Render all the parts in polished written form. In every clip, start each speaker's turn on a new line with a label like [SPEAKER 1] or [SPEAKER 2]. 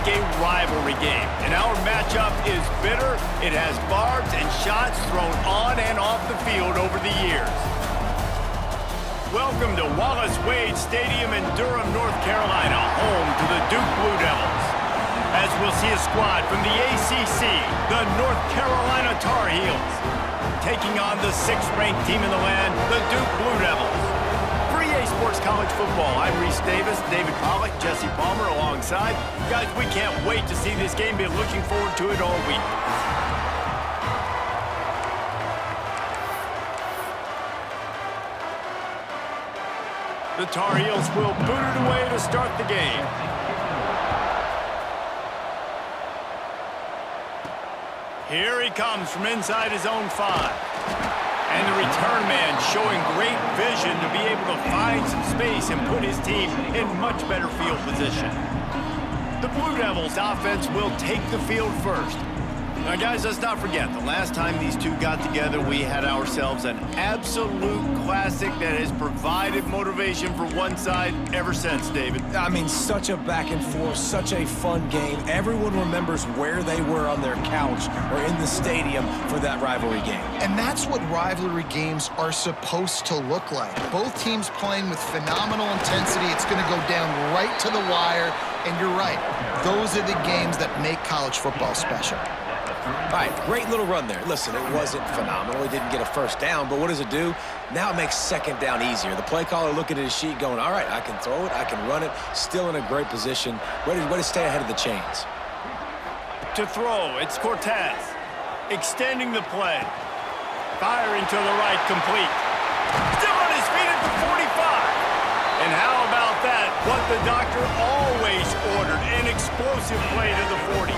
[SPEAKER 1] like a rivalry game. And our matchup is bitter. It has barbs and shots thrown on and off the field over the years. Welcome to Wallace Wade Stadium in Durham, North Carolina, home to the Duke Blue Devils. As we'll see a squad from the ACC, the North Carolina Tar Heels, taking on the 6th-ranked team in the land, the Duke Blue Devils. For EA Sports College Football, I'm Reese Davis, David Pollack, Jesse Palmer alongside. Guys, we can't wait to see this game. Been looking forward to it all week. The Tar Heels will boot it away to start the game. Here he comes from inside his own 5. And the return man showing great vision to be able to find some space and put his team in much better field position. The Blue Devils offense will take the field first. Now, guys, let's not forget, the last time these two got together, we had ourselves an absolute classic that has provided motivation for one side ever since, David.
[SPEAKER 2] I mean, such a back and forth, such a fun game. Everyone remembers where they were on their couch or in the stadium for that rivalry game.
[SPEAKER 3] And that's what rivalry games are supposed to look like. Both teams playing with phenomenal intensity. It's going to go down right to the wire. And you're right, those are the games that make college football special.
[SPEAKER 2] All right, great little run there. Listen, it wasn't phenomenal. He didn't get a first down, but what does it do? Now it makes second down easier. The play caller looking at his sheet going, all right, I can throw it, I can run it, still in a great position, ready to stay ahead of the chains.
[SPEAKER 1] To throw, it's Cortez. Extending the play. Firing to the right, complete. Still on his feet at the 45. And how about that? What the doctor always ordered, an explosive play to the 40.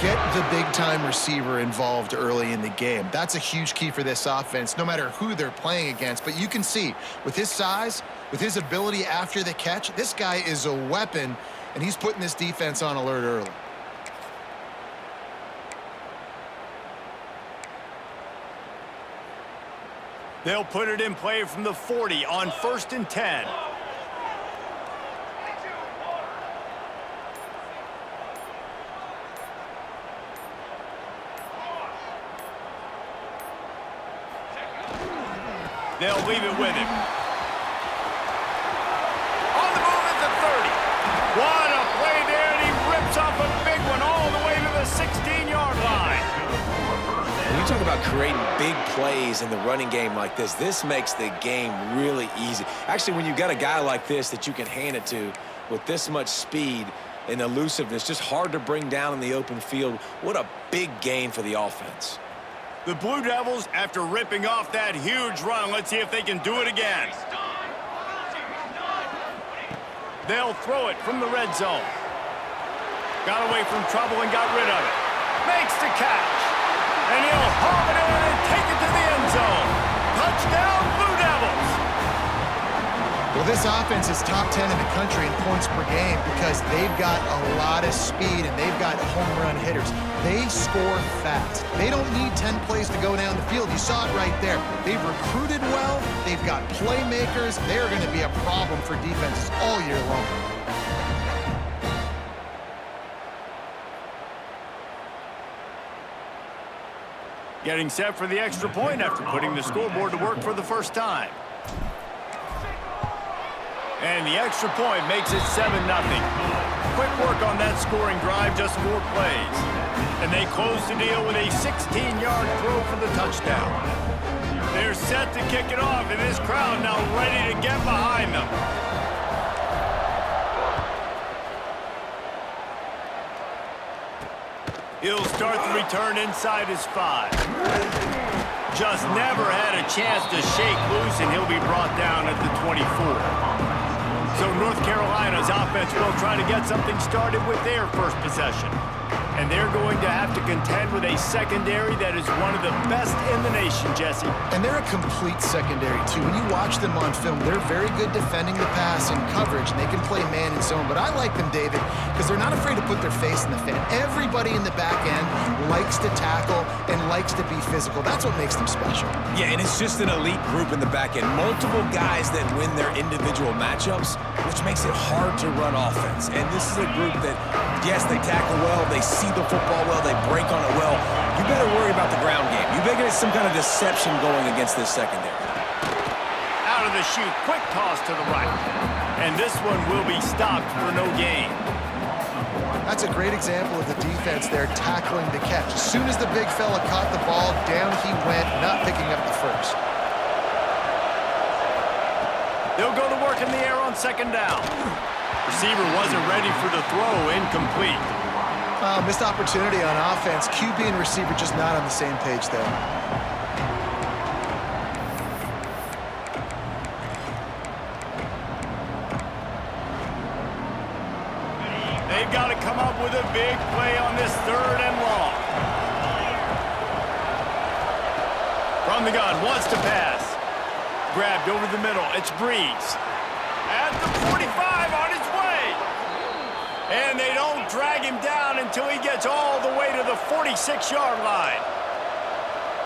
[SPEAKER 3] Get the big-time receiver involved early in the game. That's a huge key for this offense, no matter who they're playing against. But you can see, with his size, with his ability after the catch, this guy is a weapon, and he's putting this defense on alert early.
[SPEAKER 1] They'll put it in play from the 40 on 1st and 10. They'll leave it with him. On the move at the 30. What a play there, and he rips off a big one all the way to the 16-yard line.
[SPEAKER 2] When you talk about creating big plays in the running game like this makes the game really easy. Actually, when you've got a guy like this that you can hand it to with this much speed and elusiveness, just hard to bring down in the open field, what a big gain for the offense.
[SPEAKER 1] The Blue Devils, after ripping off that huge run, let's see if they can do it again. They'll throw it from the red zone. Got away from trouble and got rid of it. Makes the catch. And he'll haul it in and take it to the end zone. Touchdown, Blue Devils.
[SPEAKER 3] Well, this offense is top 10 in the country in points per game because they've got a lot of speed and they've got home run hitters. They score fast. They don't need 10 plays to go down the field. You saw it right there. They've recruited well. They've got playmakers. They're going to be a problem for defenses all year long.
[SPEAKER 1] Getting set for the extra point after putting the scoreboard to work for the first time. And the extra point makes it 7-0. Quick work on that scoring drive, just 4 plays. And they close the deal with a 16-yard throw for the touchdown. They're set to kick it off, and this crowd now ready to get behind them. He'll start the return inside his 5. Just never had a chance to shake loose, and he'll be brought down at the 24. So North Carolina's offense will try to get something started with their first possession. And they're going to have to contend with a secondary that is one of the best in the nation, Jesse.
[SPEAKER 3] And they're a complete secondary, too. When you watch them on film, they're very good defending the pass and coverage, and they can play man and zone. But I like them, David, because they're not afraid to put their face in the fan. Everybody in the back end likes to tackle and likes to be physical. That's what makes them special.
[SPEAKER 2] Yeah, and it's just an elite group in the back end. Multiple guys that win their individual matchups, which makes it hard to run offense. And this is a group that, yes, they tackle well, they see the football well, they break on it well. You better worry about the ground game. You better get some kind of deception going against this secondary.
[SPEAKER 1] Out of the chute, quick toss to the right. And this one will be stopped for no gain.
[SPEAKER 3] That's a great example of the defense there tackling the catch. As soon as the big fella caught the ball, down he went, not picking up the first.
[SPEAKER 1] They'll go to work in the air on second down. Receiver wasn't ready for the throw, incomplete.
[SPEAKER 3] Missed opportunity on offense. QB and receiver just not on the same page there.
[SPEAKER 1] They've got to come up with a big play on this third and long. From the gun, wants to pass. Grabbed over the middle, it's Breeze. At the 45, on his way. And they don't drag him down until he gets all the way to the 46-yard line.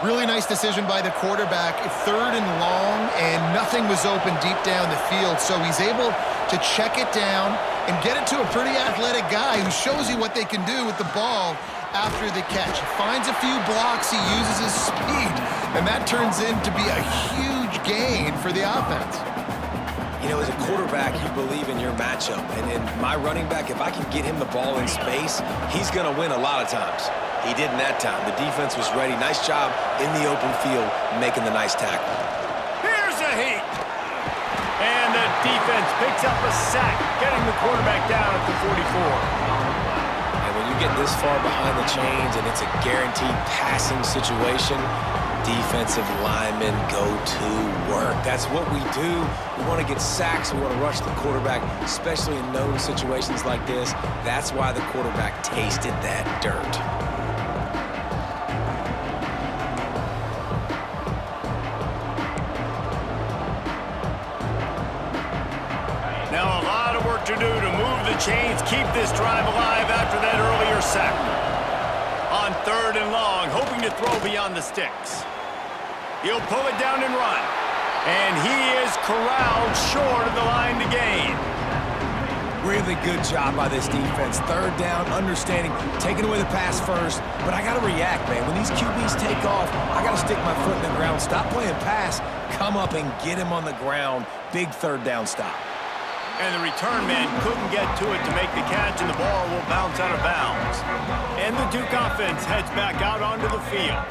[SPEAKER 3] Really nice decision by the quarterback. Third and long, and nothing was open deep down the field, so he's able to check it down and get it to a pretty athletic guy who shows you what they can do with the ball after the catch. He finds a few blocks, he uses his speed, and that turns into be a huge gain for the offense.
[SPEAKER 2] You know, as a quarterback, you believe in your matchup. And in my running back, if I can get him the ball in space, he's going to win a lot of times. He didn't that time. The defense was ready. Nice job in the open field making the nice tackle.
[SPEAKER 1] Here's a heat. And the defense picks up a sack, getting the quarterback down at the 44.
[SPEAKER 2] And when you get this far behind the chains and it's a guaranteed passing situation, defensive linemen go to work. That's what we do. We want to get sacks. We want to rush the quarterback, especially in known situations like this. That's why the quarterback tasted that dirt.
[SPEAKER 1] Now a lot of work to do to move the chains, keep this drive alive after that earlier sack. On third and long, hoping to throw beyond the sticks. He'll pull it down and run. And he is corralled short of the line to gain.
[SPEAKER 2] Really good job by this defense. Third down, understanding, taking away the pass first. But I got to react, man. When these QBs take off, I got to stick my foot in the ground. Stop playing pass. Come up and get him on the ground. Big third down stop.
[SPEAKER 1] And the return man couldn't get to it to make the catch, and the ball will bounce out of bounds. And the Duke offense heads back out onto the field.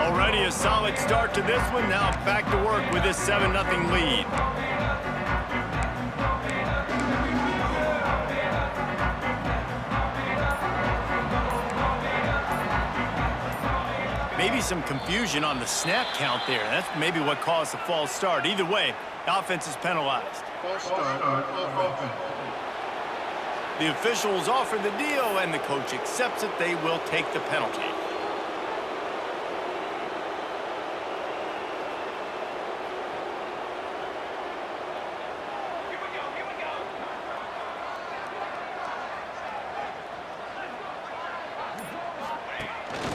[SPEAKER 1] Already a solid start to this one. Now back to work with this 7-0 lead. Maybe some confusion on the snap count there. That's maybe what caused the false start. Either way, the offense is penalized. The officials offer the deal, and the coach accepts it. They will take the penalty.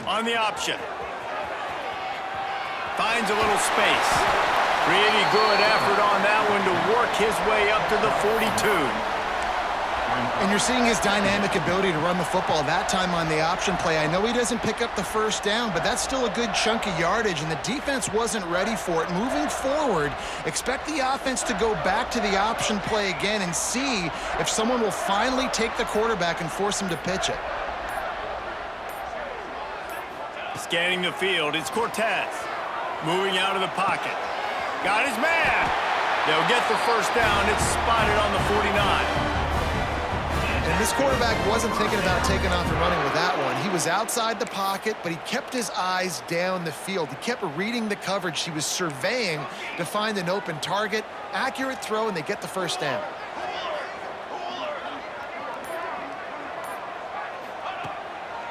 [SPEAKER 1] On the option. Finds a little space. Pretty good effort on that one to work his way up to the 42.
[SPEAKER 3] And you're seeing his dynamic ability to run the football that time on the option play. I know he doesn't pick up the first down, but that's still a good chunk of yardage, and the defense wasn't ready for it. Moving forward, expect the offense to go back to the option play again and see if someone will finally take the quarterback and force him to pitch it.
[SPEAKER 1] Scanning the field, it's Cortez. Moving out of the pocket. Got his man. They'll get the first down. It's spotted on the 49.
[SPEAKER 3] And this quarterback wasn't thinking about taking off and running with that one. He was outside the pocket, but he kept his eyes down the field. He kept reading the coverage. He was surveying to find an open target. Accurate throw, and they get the first down.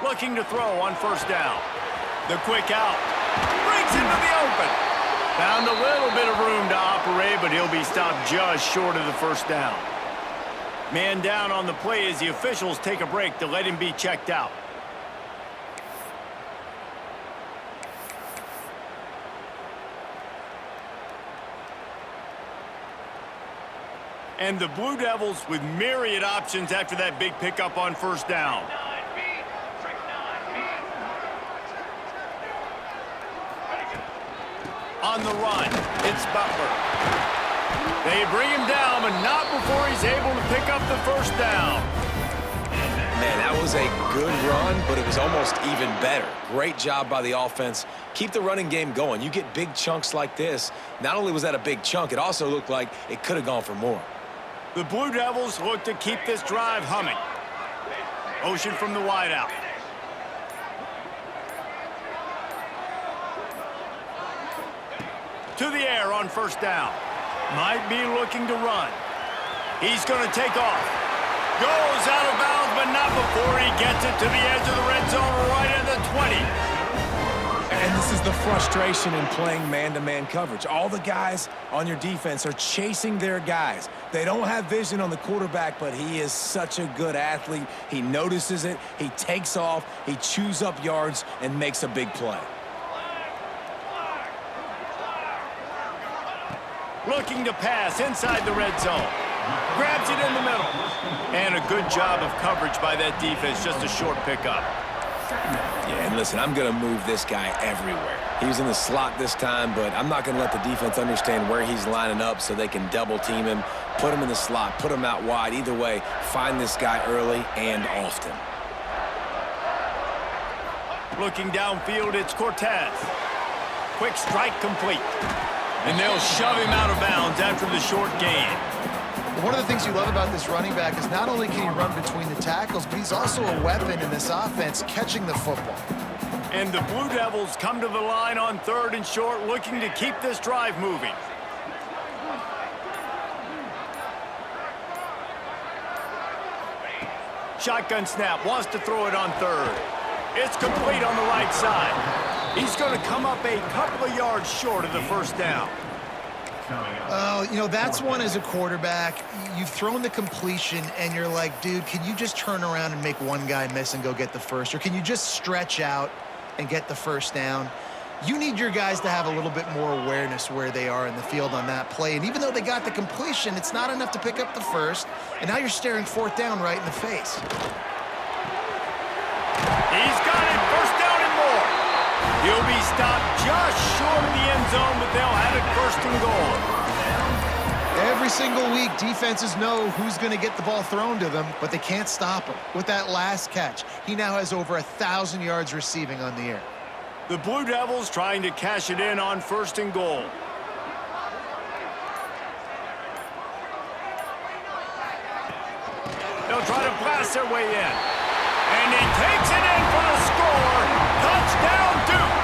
[SPEAKER 1] Looking to throw on first down. The quick out. Breaks into the open. Found a little bit of room to operate, but he'll be stopped just short of the first down. Man down on the play as the officials take a break to let him be checked out. And the Blue Devils with myriad options after that big pickup on first down. On the run, it's Butler. They bring him down, but not before he's able to pick up the first down.
[SPEAKER 2] Man, that was a good run, but it was almost even better. Great job by the offense. Keep the running game going. You get big chunks like this. Not only was that a big chunk, it also looked like it could have gone for more.
[SPEAKER 1] The Blue Devils look to keep this drive humming. Motion from the wideout. To the air on first down. Might be looking to run. He's going to take off. Goes out of bounds, but not before he gets it to the edge of the red zone right at the 20.
[SPEAKER 2] And this is the frustration in playing man-to-man coverage. All the guys on your defense are chasing their guys. They don't have vision on the quarterback, but he is such a good athlete. He notices it, he takes off, he chews up yards, and makes a big play.
[SPEAKER 1] Looking to pass inside the red zone. Grabs it in the middle. And a good job of coverage by that defense. Just a short pickup.
[SPEAKER 2] Yeah, and listen, I'm going to move this guy everywhere. He was in the slot this time, but I'm not going to let the defense understand where he's lining up so they can double team him, put him in the slot, put him out wide. Either way, find this guy early and often.
[SPEAKER 1] Looking downfield, it's Cortez. Quick strike complete. And they'll shove him out of bounds after the short gain.
[SPEAKER 3] One of the things you love about this running back is not only can he run between the tackles, but he's also a weapon in this offense, catching the football.
[SPEAKER 1] And the Blue Devils come to the line on third and short, looking to keep this drive moving. Shotgun snap, wants to throw it on third. It's complete on the right side. He's going to come up a couple of yards short of the first down.
[SPEAKER 3] Oh, you know, that's one as a quarterback. You've thrown the completion, and you're like, dude, can you just turn around and make one guy miss and go get the first? Or can you just stretch out and get the first down? You need your guys to have a little bit more awareness where they are in the field on that play. And even though they got the completion, it's not enough to pick up the first. And now you're staring fourth down right in the face.
[SPEAKER 1] He's got it. First down and more. He'll be stopped just short of the end zone, but they'll have it first and goal.
[SPEAKER 3] Every single week, defenses know who's going to get the ball thrown to them, but they can't stop him. With that last catch, he now has over 1,000 yards receiving on the air.
[SPEAKER 1] The Blue Devils trying to cash it in on first and goal. They'll try to blast their way in. And he takes it in for the score. Touchdown, Duke.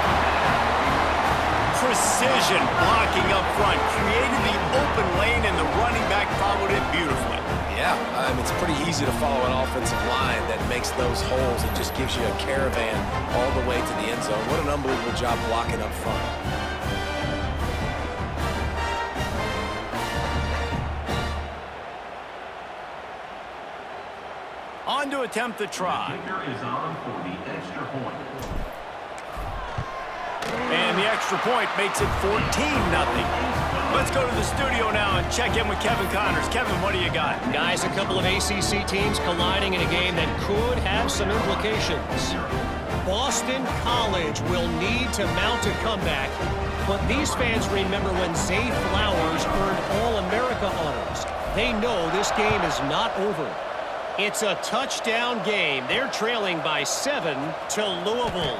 [SPEAKER 1] Precision blocking up front. Created the open lane, and the running back followed it beautifully.
[SPEAKER 2] Yeah, it's pretty easy to follow an offensive line that makes those holes and just gives you a caravan all the way to the end zone. What an unbelievable job blocking up front.
[SPEAKER 1] On to attempt the try. And the extra point makes it 14-0. Let's go to the studio now and check in with Kevin Connors. Kevin, what do you got?
[SPEAKER 4] Guys, a couple of ACC teams colliding in a game that could have some implications. Boston College will need to mount a comeback, but these fans remember when Zay Flowers earned All-America honors. They know this game is not over. It's a touchdown game. They're trailing by 7 to Louisville.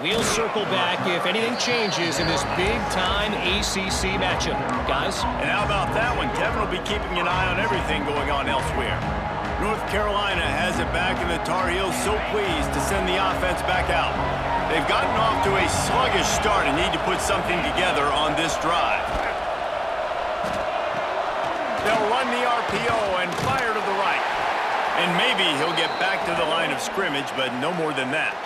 [SPEAKER 4] We'll circle back if anything changes in this big-time ACC matchup. Guys?
[SPEAKER 1] And how about that one? Kevin will be keeping an eye on everything going on elsewhere. North Carolina has it back, and the Tar Heels so pleased to send the offense back out. They've gotten off to a sluggish start and need to put something together on this drive. They'll run the RPO and fire to the right. And maybe he'll get back to the line of scrimmage, but no more than that.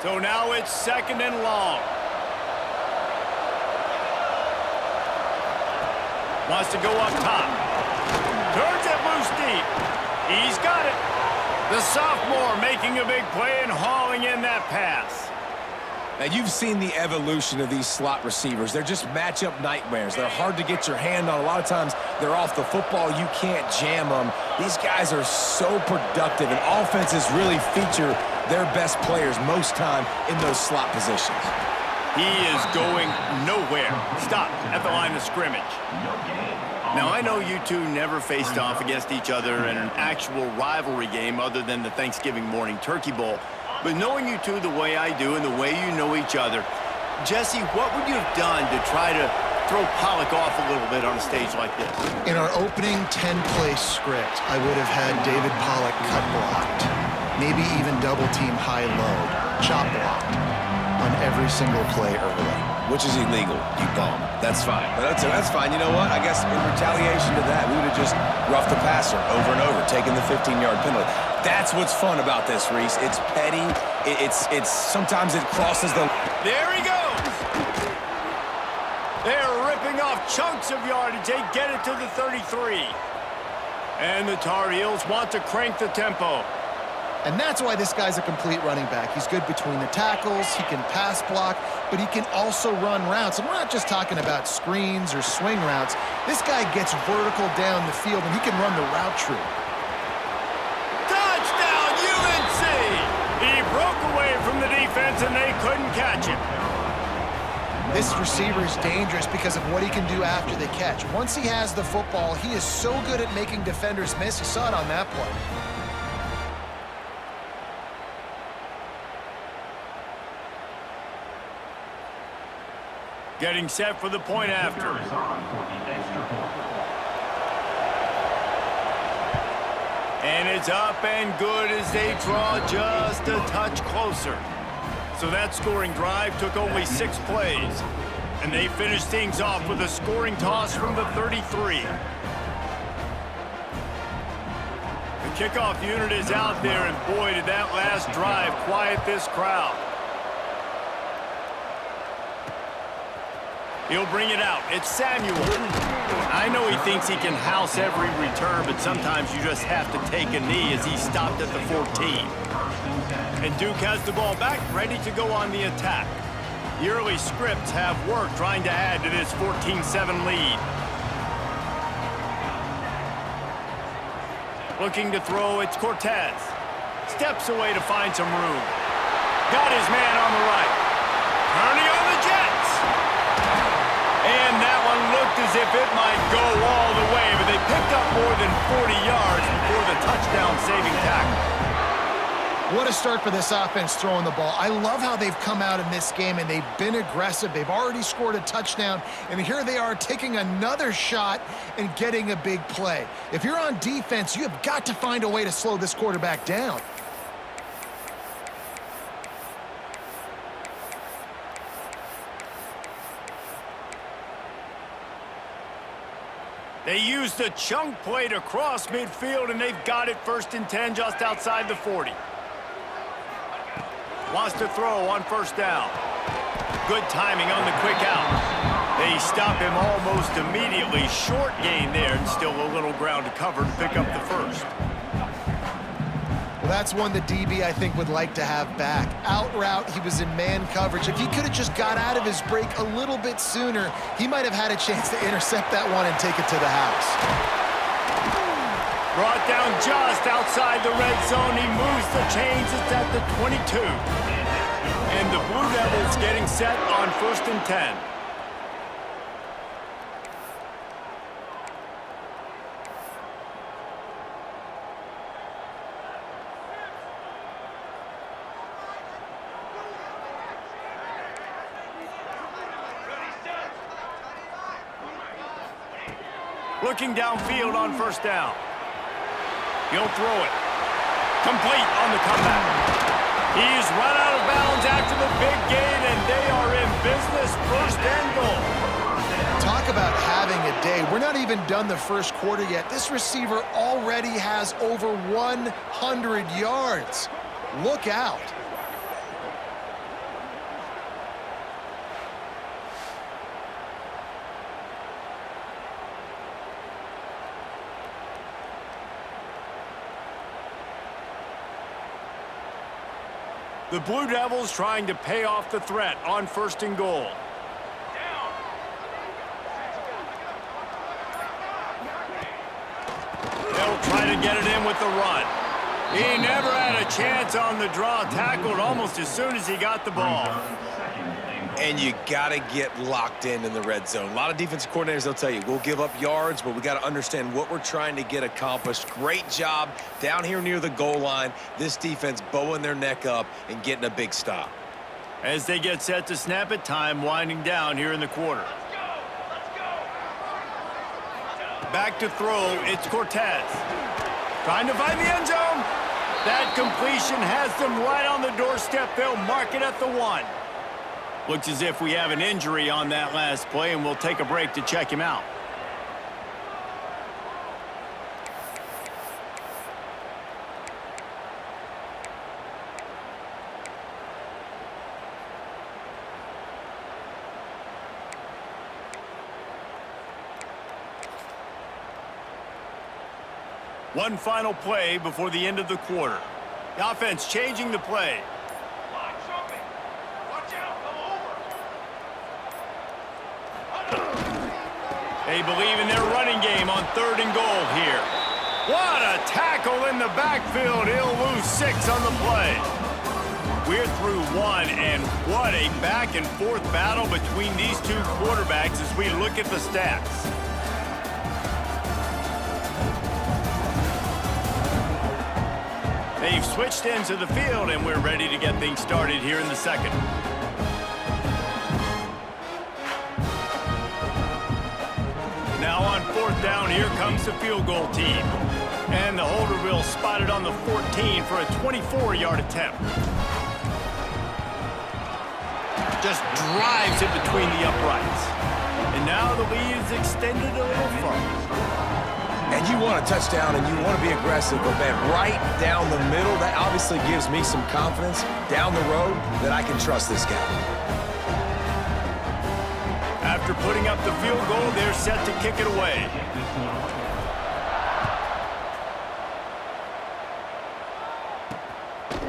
[SPEAKER 1] So now it's 2nd and long. Wants to go up top. Turns it loose deep. He's got it. The sophomore making a big play and hauling in that pass.
[SPEAKER 2] Now, you've seen the evolution of these slot receivers. They're just matchup nightmares. They're hard to get your hand on. A lot of times, they're off the football. You can't jam them. These guys are so productive, and offenses really feature their best players most time in those slot positions.
[SPEAKER 1] He is going nowhere. Stop at the line of scrimmage. Now, I know you two never faced off against each other in an actual rivalry game other than the Thanksgiving morning Turkey Bowl. But knowing you two the way I do and the way you know each other, Jesse, what would you have done to try to throw Pollock off a little bit on a stage like this?
[SPEAKER 3] In our opening 10-play script, I would have had David Pollock cut blocked, maybe even double-team high-low, chop blocked on every single play early.
[SPEAKER 2] Which is illegal, you bum. That's fine. But that's fine. You know what? I guess in retaliation to that, we would have just roughed the passer over and over, taking the 15-yard penalty. That's what's fun about this, Reese. It's petty. It's sometimes it crosses the...
[SPEAKER 1] There he goes! They're ripping off chunks of yardage. They get it to the 33. And the Tar Heels want to crank the tempo.
[SPEAKER 3] And that's why this guy's a complete running back. He's good between the tackles, he can pass block, but he can also run routes. And we're not just talking about screens or swing routes. This guy gets vertical down the field, and he can run the route tree.
[SPEAKER 1] Touchdown, UNC! He broke away from the defense, and they couldn't catch him.
[SPEAKER 3] This receiver is dangerous because of what he can do after the catch. Once he has the football, he is so good at making defenders miss. You saw it on that play.
[SPEAKER 1] Getting set for the point after. And it's up and good as they draw just a touch closer. So that scoring drive took only 6 plays. And they finished things off with a scoring toss from the 33. The kickoff unit is out there, and boy, did that last drive quiet this crowd. He'll bring it out. It's Samuel. I know he thinks he can house every return, but sometimes you just have to take a knee as he stopped at the 14. And Duke has the ball back, ready to go on the attack. The early scripts have worked trying to add to this 14-7 lead. Looking to throw, it's Cortez. Steps away to find some room. Got his man on the right. Turning on the Jets. And that one looked as if it might go all the way, but they picked up more than 40 yards before the touchdown-saving tackle.
[SPEAKER 3] What a start for this offense throwing the ball. I love how they've come out in this game, and they've been aggressive. They've already scored a touchdown, and here they are taking another shot and getting a big play. If you're on defense, you have got to find a way to slow this quarterback down.
[SPEAKER 1] They used the chunk play to cross midfield, and they've got it 1st and 10 just outside the 40. Wants to throw on 1st down. Good timing on the quick out. They stop him almost immediately. Short gain there, and still a little ground to cover to pick up the 1st.
[SPEAKER 3] Well, that's one the DB, I think, would like to have back. Out route, he was in man coverage. If he could have just got out of his break a little bit sooner, he might have had a chance to intercept that one and take it to the house.
[SPEAKER 1] Brought down just outside the red zone. He moves the chains. It's at the 22. And the Blue Devils getting set on 1st and 10. Looking downfield on 1st down. He'll throw it. Complete on the comeback. He's run out of bounds after the big gain, and they are in business, 1st and goal.
[SPEAKER 3] a day. We're not even done the first quarter yet. This receiver already has over 100 yards. Look out.
[SPEAKER 1] The Blue Devils trying to pay off the threat on 1st and goal. They'll try to get it in with the run. He never had a chance on the draw, tackled almost as soon as he got the ball.
[SPEAKER 2] And you got to get locked in the red zone. A lot of defensive coordinators, they'll tell you, we'll give up yards, but we got to understand what we're trying to get accomplished. Great job down here near the goal line. This defense bowing their neck up and getting a big stop.
[SPEAKER 1] As they get set to snap it, time winding down here in the quarter. Back to throw, it's Cortez. Trying to find the end zone. That completion has them right on the doorstep. They'll mark it at the 1. Looks as if we have an injury on that last play, and we'll take a break to check him out. One final play before the end of the quarter. The offense changing the play. They believe in their running game on 3rd and goal here. What a tackle in the backfield. He'll lose 6 on the play. We're through 1, and what a back-and-forth battle between these two quarterbacks as we look at the stats. They've switched into the field, and we're ready to get things started here in the second. Now on 4th down, here comes the field goal team. And the holder will spot it on the 14 for a 24-yard attempt. Just drives it between the uprights. And now the lead is extended a little further.
[SPEAKER 2] And you want a touchdown and you want to be aggressive, but man, right down the middle, that obviously gives me some confidence down the road that I can trust this guy.
[SPEAKER 1] After putting up the field goal, they're set to kick it away.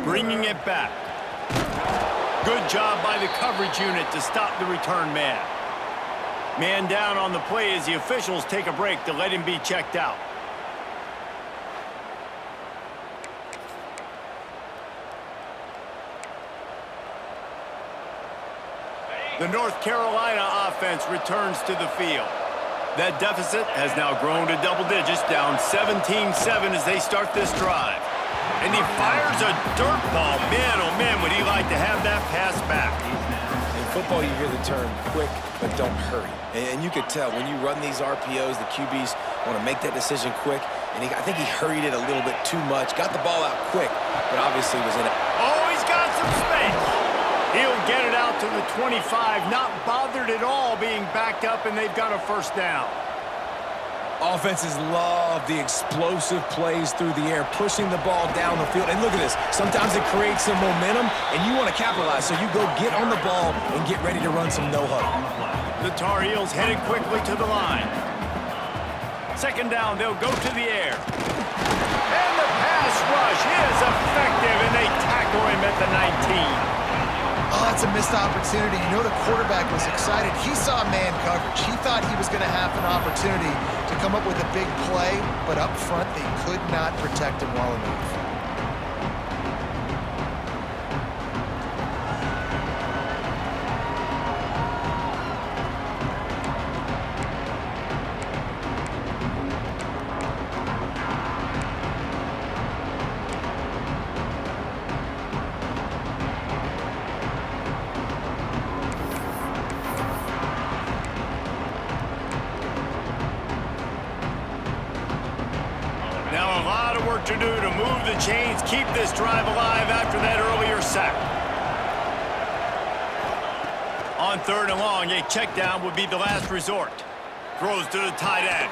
[SPEAKER 1] Bringing it back. Good job by the coverage unit to stop the return man. Man down on the play as the officials take a break to let him be checked out. The North Carolina offense returns to the field. That deficit has now grown to double digits, down 17-7 as they start this drive. And he fires a dirt ball. Man, oh man, would he like to have that pass back.
[SPEAKER 2] In football, you hear the term quick, but don't hurry. And you could tell when you run these RPOs, the QBs want to make that decision quick. And I think he hurried it a little bit too much. Got the ball out quick, but obviously was in it.
[SPEAKER 1] Oh, he's got some space. He'll get it out to the 25, not bothered at all being backed up, and they've got a 1st down.
[SPEAKER 2] Offenses love the explosive plays through the air, pushing the ball down the field. And look at this. Sometimes it creates some momentum, and you want to capitalize. So you go get on the ball and get ready to run some no-huddle.
[SPEAKER 1] The Tar Heels headed quickly to the line. 2nd down, they'll go to the air. And the pass rush is effective, and they tackle him at the 19.
[SPEAKER 3] Oh, that's a missed opportunity. You know the quarterback was excited. He saw man coverage. He thought he was going to have an opportunity to come up with a big play, but up front they could not protect him well enough.
[SPEAKER 1] Now a lot of work to do to move the chains, keep this drive alive after that earlier sack. On 3rd and long, a check down would be the last resort. Throws to the tight end.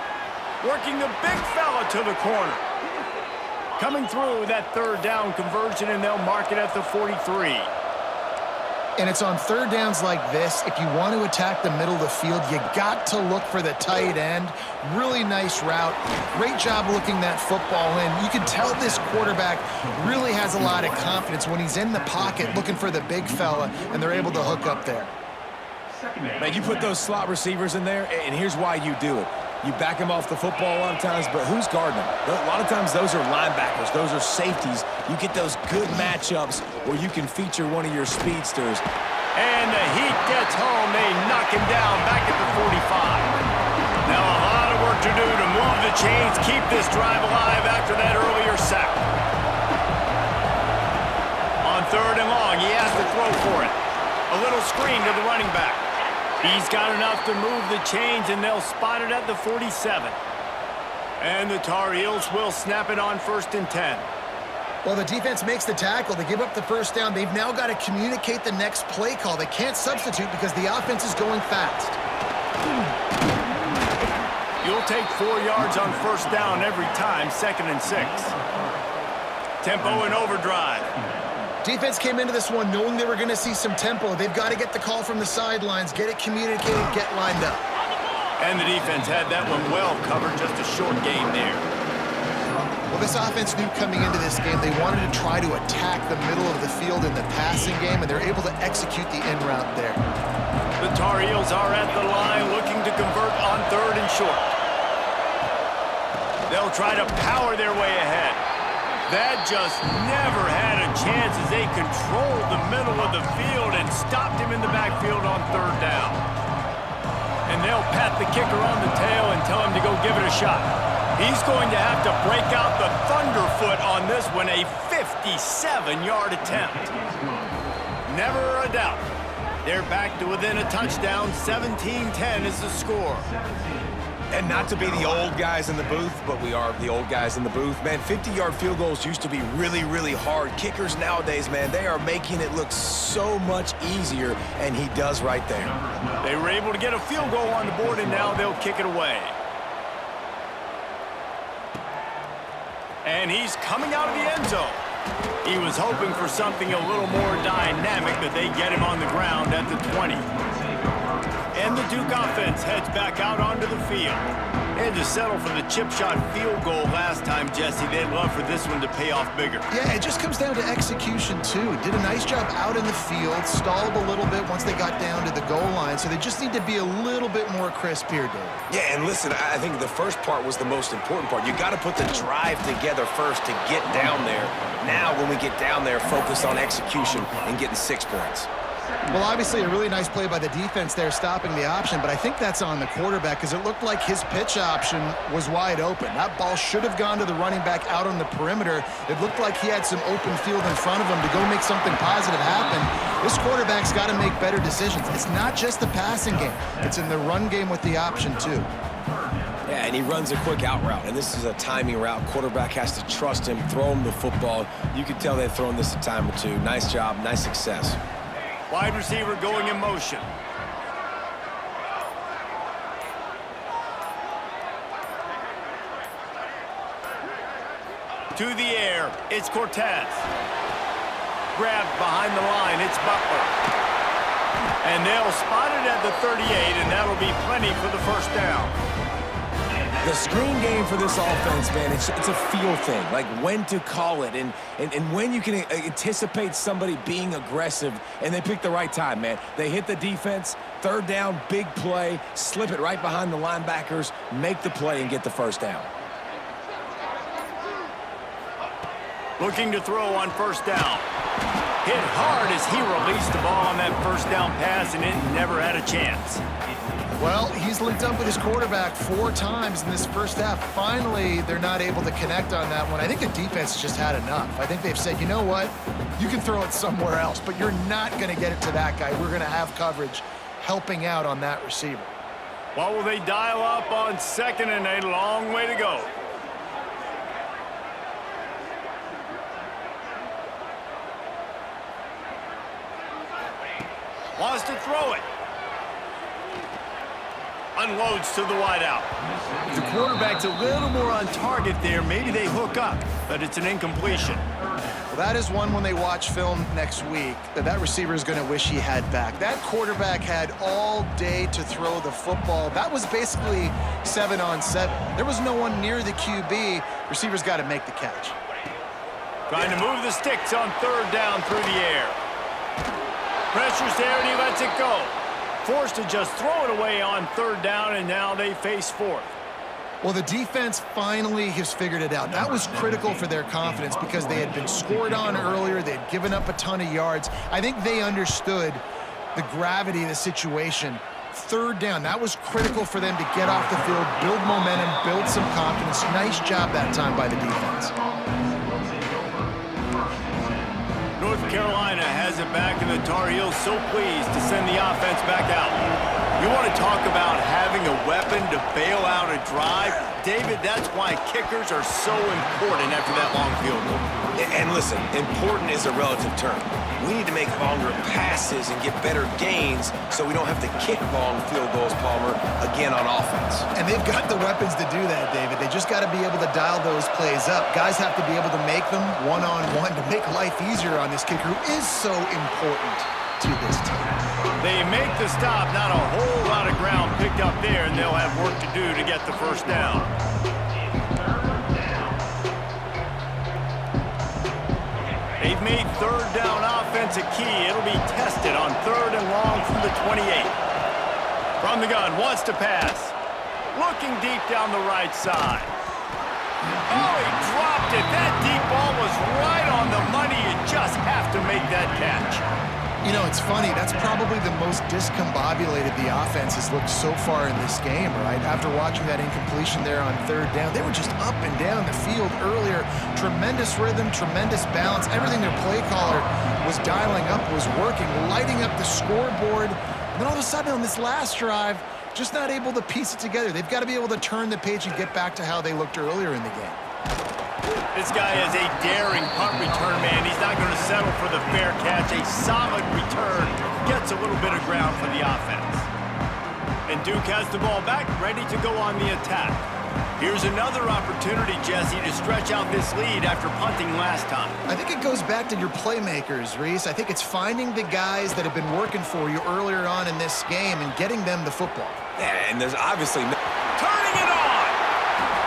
[SPEAKER 1] Working the big fella to the corner. Coming through that third down conversion, and they'll mark it at the 43.
[SPEAKER 3] And it's on third downs like this, if you want to attack the middle of the field, you got to look for the tight end. Really nice route. Great job looking that football in. You can tell this quarterback really has a lot of confidence when he's in the pocket looking for the big fella, and they're able to hook up there.
[SPEAKER 2] Man, you put those slot receivers in there, and here's why you do it. You back them off the football a lot of times, but who's guarding them? A lot of times those are linebackers. Those are safeties. You get those good matchups where you can feature one of your speedsters.
[SPEAKER 1] And the heat gets home. They knock him down back at the 45. Now a lot of work to do to move the chains, keep this drive alive after that earlier sack. On third and long, he has to throw for it. A little screen to the running back. He's got enough to move the chains, and they'll spot it at the 47. And the Tar Heels will snap it on 1st and 10.
[SPEAKER 3] Well, the defense makes the tackle. They give up the first down. They've now got to communicate the next play call. They can't substitute because the offense is going fast.
[SPEAKER 1] You'll take 4 yards on first down every time, 2nd and 6. Tempo and overdrive.
[SPEAKER 3] Defense came into this one knowing they were going to see some tempo. They've got to get the call from the sidelines, get it communicated, get lined up.
[SPEAKER 1] And the defense had that one well covered, just a short game there.
[SPEAKER 3] Well, this offense knew coming into this game they wanted to try to attack the middle of the field in the passing game, and they're able to execute the in route there.
[SPEAKER 1] The Tar Heels are at the line looking to convert on 3rd and short. They'll try to power their way ahead. That just never had a chance as they controlled the middle of the field and stopped him in the backfield on 3rd down. And they'll pat the kicker on the tail and tell him to go give it a shot. He's going to have to break out the thunderfoot on this one, a 57-yard attempt. Never a doubt. They're back to within a touchdown. 17-10 is the score.
[SPEAKER 2] And not to be the old guys in the booth, but we are the old guys in the booth. Man, 50-yard field goals used to be really, really hard. Kickers nowadays, man, they are making it look so much easier, and he does right there.
[SPEAKER 1] They were able to get a field goal on the board, and now they'll kick it away. And he's coming out of the end zone. He was hoping for something a little more dynamic, but they get him on the ground at the 20. And the Duke offense heads back out onto the field. They had to settle for the chip shot field goal last time, Jesse. They'd love for this one to pay off bigger.
[SPEAKER 3] Yeah, it just comes down to execution, too. Did a nice job out in the field, stalled a little bit once they got down to the goal line, so they just need to be a little bit more crisp here, Dave.
[SPEAKER 2] Yeah, and listen, I think the first part was the most important part. You got to put the drive together first to get down there. Now, when we get down there, focus on execution and getting 6 points.
[SPEAKER 3] Well, obviously, a really nice play by the defense there, stopping the option, but I think that's on the quarterback because it looked like his pitch option was wide open. That ball should have gone to the running back out on the perimeter. It looked like he had some open field in front of him to go make something positive happen. This quarterback's got to make better decisions. It's not just the passing game. It's in the run game with the option, too.
[SPEAKER 2] Yeah, and he runs a quick out route, and this is a timing route. Quarterback has to trust him, throw him the football. You can tell they've thrown this a time or two. Nice job, nice success.
[SPEAKER 1] Wide receiver going in motion. To the air, it's Cortez. Grabbed behind the line, it's Butler. And they'll spot it at the 38, and that'll be plenty for the first down.
[SPEAKER 2] The screen game for this offense, man, it's a feel thing, like when to call it and when you can anticipate somebody being aggressive, and they pick the right time, man. They hit the defense, 3rd down, big play, slip it right behind the linebackers, make the play, and get the first down.
[SPEAKER 1] Looking to throw on first down. Hit hard as he released the ball on that first down pass, and it never had a chance.
[SPEAKER 3] Well, he's linked up with his quarterback 4 times in this first half. Finally, they're not able to connect on that one. I think the defense just had enough. I think they've said, you know what? You can throw it somewhere else, but you're not going to get it to that guy. We're going to have coverage helping out on that receiver.
[SPEAKER 1] What will they dial up on 2nd and a long way to go? Wants to throw it. Unloads to the wideout. If the quarterback's a little more on target there, maybe they hook up, but it's an incompletion.
[SPEAKER 3] Well, that is one when they watch film next week that receiver is going to wish he had back. That quarterback had all day to throw the football. That was basically 7-on-7. There was no one near the QB. Receiver's got to make the catch.
[SPEAKER 1] Trying to move the sticks on third down through the air. Pressure's there, and he lets it go. Forced to just throw it away on third down, and now they face fourth.
[SPEAKER 3] Well, the defense finally has figured it out. That was critical for their confidence because they had been scored on earlier. They had given up a ton of yards. I think they understood the gravity of the situation. Third down, that was critical for them to get off the field, build momentum, build some confidence. Nice job that time by the defense.
[SPEAKER 1] North Carolina has it back, and the Tar Heels so pleased to send the offense back out. You want to talk about having a weapon to bail out a drive? David, that's why kickers are so important after that long field goal.
[SPEAKER 2] And listen, important is a relative term. We need to make longer passes and get better gains so we don't have to kick long field goals, Palmer, again on offense.
[SPEAKER 3] And they've got the weapons to do that, David. They just got to be able to dial those plays up. Guys have to be able to make them one-on-one to make life easier on this kicker who is so important to this team.
[SPEAKER 1] They make the stop, not a whole lot of ground picked up there, and they'll have work to do to get the first down. They've made third down offense a key. It'll be tested on third and long from the 28. From the gun, wants to pass. Looking deep down the right side. Oh, he dropped it. That deep ball was right on the money. You just have to make that catch.
[SPEAKER 3] You know, it's funny. That's probably the most discombobulated the offense has looked so far in this game, right? After watching that incompletion there on third down, they were just up and down the field earlier. Tremendous rhythm, tremendous balance. Everything their play caller was dialing up was working, lighting up the scoreboard. And then all of a sudden on this last drive, just not able to piece it together. They've got to be able to turn the page and get back to how they looked earlier in the game.
[SPEAKER 1] This guy is a daring punt return man. He's not going to settle for the fair catch. A solid return gets a little bit of ground for the offense. And Duke has the ball back, ready to go on the attack. Here's another opportunity, Jesse, to stretch out this lead after punting last time.
[SPEAKER 3] I think it goes back to your playmakers, Reese. I think it's finding the guys that have been working for you earlier on in this game and getting them the football.
[SPEAKER 2] Yeah, and there's obviously no...
[SPEAKER 1] Turning it on!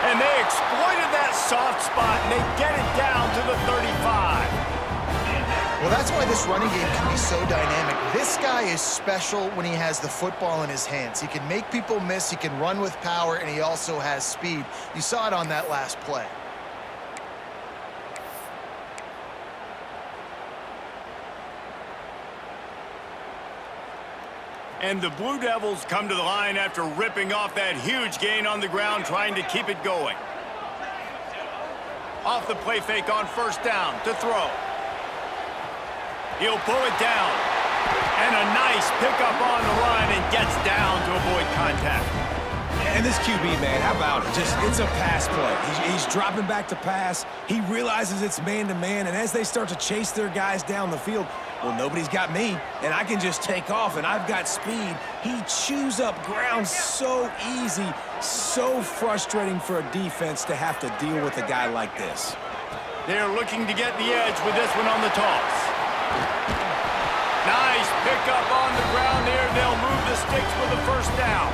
[SPEAKER 1] And they exploited that soft spot, and they get it down to the 35.
[SPEAKER 3] Well, that's why this running game can be so dynamic. This guy is special when he has the football in his hands. He can make people miss, he can run with power, and he also has speed. You saw it on that last play.
[SPEAKER 1] And the Blue Devils come to the line after ripping off that huge gain on the ground, trying to keep it going. Off the play fake on first down to throw. He'll pull it down. And a nice pickup on the line and gets down to avoid contact.
[SPEAKER 2] And this QB, man, how about it? Just, it's a pass play. He's dropping back to pass. He realizes it's man-to-man, and as they start to chase their guys down the field, well, nobody's got me, and I can just take off, and I've got speed. He chews up ground so easy, so frustrating for a defense to have to deal with a guy like this.
[SPEAKER 1] They're looking to get the edge with this one on the toss. Nice pickup on the ground there. They'll move the sticks for the first down.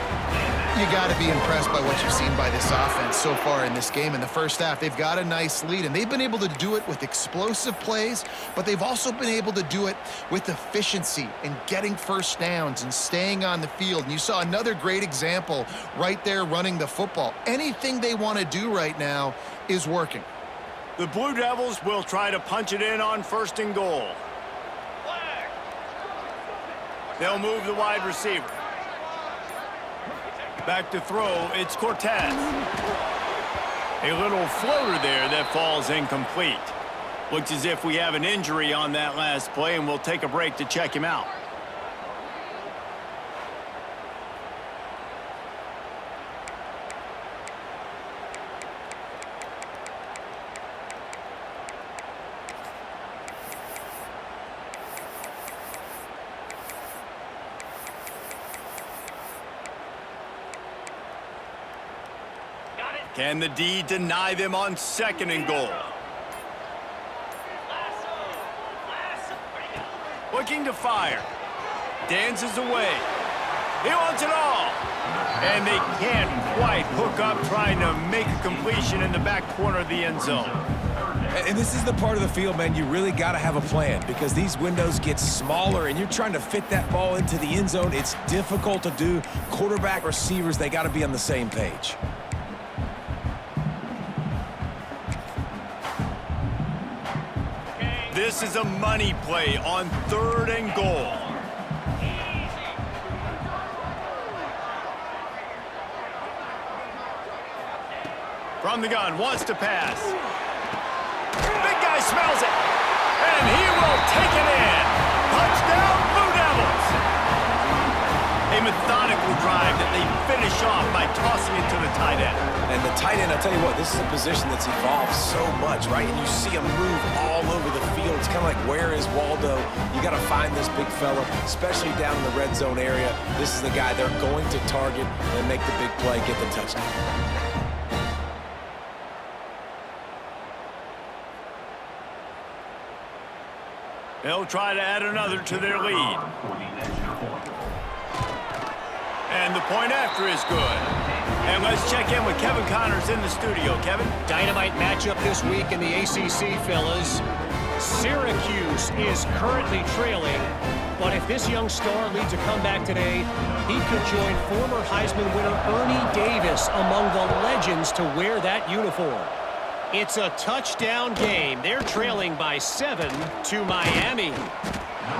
[SPEAKER 3] You got to be impressed by what you've seen by this offense so far in this game. In the first half, they've got a nice lead, and they've been able to do it with explosive plays, but they've also been able to do it with efficiency and getting first downs and staying on the field. And you saw another great example right there running the football. Anything they want to do right now is working.
[SPEAKER 1] The Blue Devils will try to punch it in on first and goal. They'll move the wide receiver. Back to throw, it's Cortez. A little floater there that falls incomplete. Looks as if we have an injury on that last play, and we'll take a break to check him out. Can the D deny them on 2nd and goal? Looking to fire. Dances away. He wants it all. And they can't quite hook up trying to make a completion in the back corner of the end zone.
[SPEAKER 2] And this is the part of the field, man, you really got to have a plan because these windows get smaller and you're trying to fit that ball into the end zone. It's difficult to do. Quarterback, receivers, they got to be on the same page.
[SPEAKER 1] This is a money play on 3rd and goal. From the gun, wants to pass. Big guy smells it, and he will take it in. Touchdown, Blue Devils. A methodical drive that they finish off by tossing it to the tight end.
[SPEAKER 2] And the tight end, I'll tell you what, this is a position that's evolved so much, right? And you see him move all over the field. It's kind of like, where is Waldo? You got to find this big fella, especially down in the red zone area. This is the guy they're going to target and make the big play, get the touchdown.
[SPEAKER 1] They'll try to add another to their lead. And the point after is good. And let's check in with Kevin Connors in the studio. Kevin?
[SPEAKER 4] Dynamite matchup this week in the ACC, fellas. Syracuse is currently trailing, but if this young star leads a comeback today, he could join former Heisman winner Ernie Davis among the legends to wear that uniform. It's a touchdown game. They're trailing by 7 to Miami.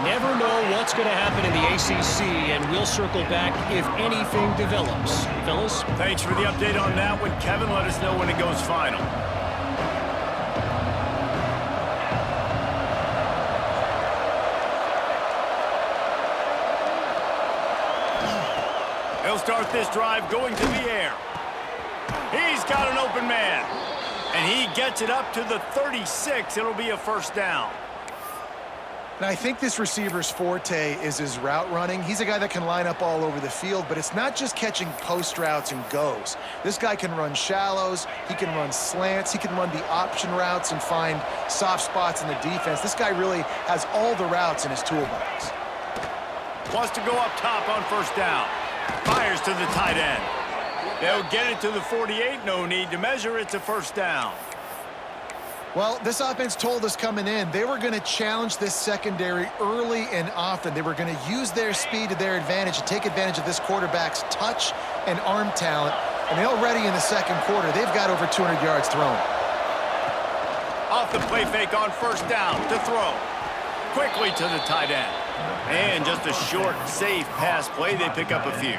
[SPEAKER 4] Never know what's going to happen in the ACC, and we'll circle back if anything develops. Fellas?
[SPEAKER 1] Thanks for the update on that one, Kevin. Let us know when it goes final. They'll start this drive going to the air. He's got an open man. And he gets it up to the 36. It'll be a 1st down.
[SPEAKER 3] And I think this receiver's forte is his route running. He's a guy that can line up all over the field, but it's not just catching post routes and goes. This guy can run shallows, he can run slants, he can run the option routes and find soft spots in the defense. This guy really has all the routes in his toolbox.
[SPEAKER 1] Wants to go up top on 1st down. Fires to the tight end. They'll get it to the 48. No need to measure. It's a 1st down.
[SPEAKER 3] Well, this offense told us coming in they were going to challenge this secondary early and often. They were going to use their speed to their advantage and take advantage of this quarterback's touch and arm talent. And already in the 2nd quarter, they've got over 200 yards thrown.
[SPEAKER 1] Off the play fake on 1st down to throw. Quickly to the tight end. And just a short, safe pass play. They pick up a few.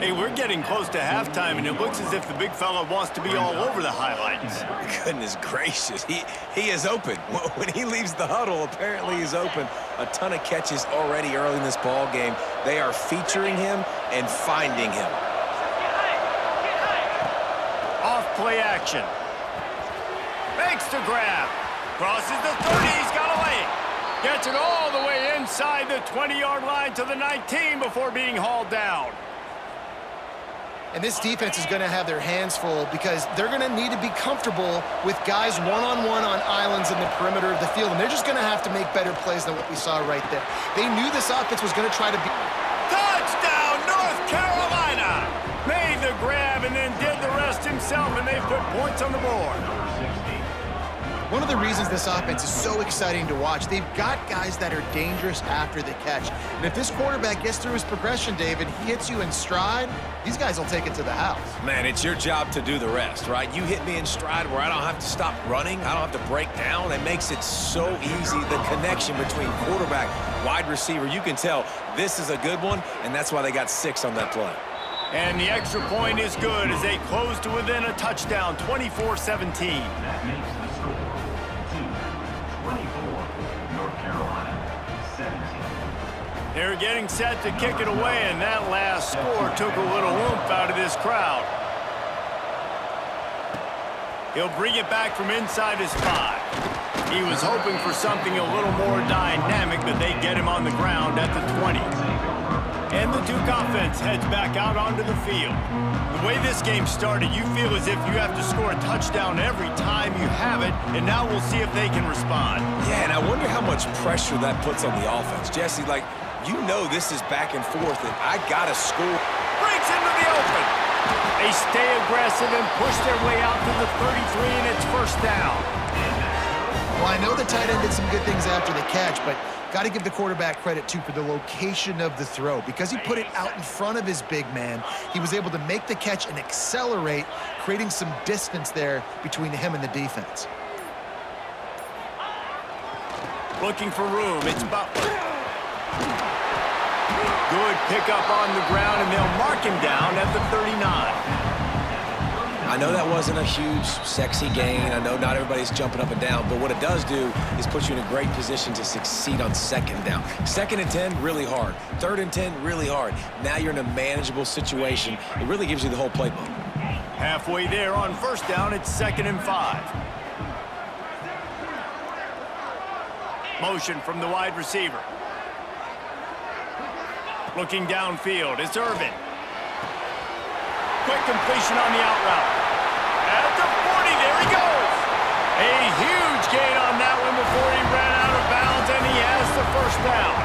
[SPEAKER 1] Hey, we're getting close to halftime, and it looks as if the big fella wants to be all over the highlights.
[SPEAKER 2] Goodness gracious, he is open. When he leaves the huddle, apparently he's open. A ton of catches already early in this ball game. They are featuring him and finding him.
[SPEAKER 1] Off play action. Makes the grab. Crosses the 30. He's got a lane. Gets it all the way inside the 20-yard line to the 19 before being hauled down.
[SPEAKER 3] And this defense is going to have their hands full because they're going to need to be comfortable with guys one-on-one on islands in the perimeter of the field. And they're just going to have to make better plays than what we saw right there. They knew this offense was going to try to be...
[SPEAKER 1] Touchdown, North Carolina! Made the grab and then did the rest himself, and they put points on the board.
[SPEAKER 3] One of the reasons this offense is so exciting to watch, they've got guys that are dangerous after the catch. And if this quarterback gets through his progression, David, he hits you in stride, these guys will take it to the house.
[SPEAKER 2] Man, it's your job to do the rest, right? You hit me in stride where I don't have to stop running. I don't have to break down. It makes it so easy, the connection between quarterback, wide receiver. You can tell this is a good one, and that's why they got 6 on that play.
[SPEAKER 1] And the extra point is good as they close to within a touchdown, 24-17. They're getting set to kick it away, and that last score took a little oomph out of this crowd. He'll bring it back from inside his 5. He was hoping for something a little more dynamic, but they get him on the ground at the 20. And And the Duke offense heads back out onto the field. The way this game started, you feel as if you have to score a touchdown every time you have it, and now we'll see if they can respond.
[SPEAKER 2] Yeah, and I wonder how much pressure that puts on the offense. Jesse, like, you know this is back and forth, and I got to score.
[SPEAKER 1] Breaks into the open. They stay aggressive and push their way out to the 33, and it's first down.
[SPEAKER 3] Well, I know the tight end did some good things after the catch, but got to give the quarterback credit, too, for the location of the throw. Because he put it out in front of his big man, he was able to make the catch and accelerate, creating some distance there between him and the defense.
[SPEAKER 1] Looking for room. It's Butler. Good pickup on the ground, and they'll mark him down at the 39.
[SPEAKER 2] I know that wasn't a huge, sexy gain. I know not everybody's jumping up and down, but what it does do is put you in a great position to succeed on second down. 2nd and 10, really hard. 3rd and 10, really hard. Now you're in a manageable situation. It really gives you the whole playbook.
[SPEAKER 1] Halfway there on first down, it's 2nd and 5. Motion from the wide receiver. Looking downfield, it's Irvin. Quick completion on the out route. At the 40, there he goes. A huge gain on that one before he ran out of bounds, and he has the first down.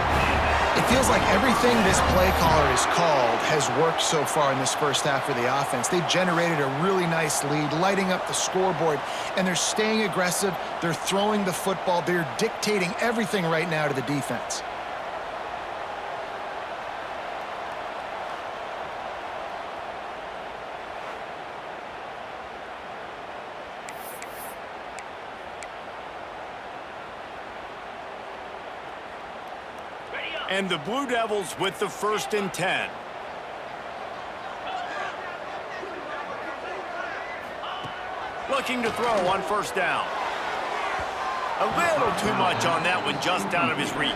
[SPEAKER 3] It feels like everything this play caller has called has worked so far in this first half for the offense. They've generated a really nice lead, lighting up the scoreboard, and they're staying aggressive. They're throwing the football. They're dictating everything right now to the defense.
[SPEAKER 1] And the Blue Devils with the 1st and 10. Looking to throw on first down. A little too much on that one, just out of his reach.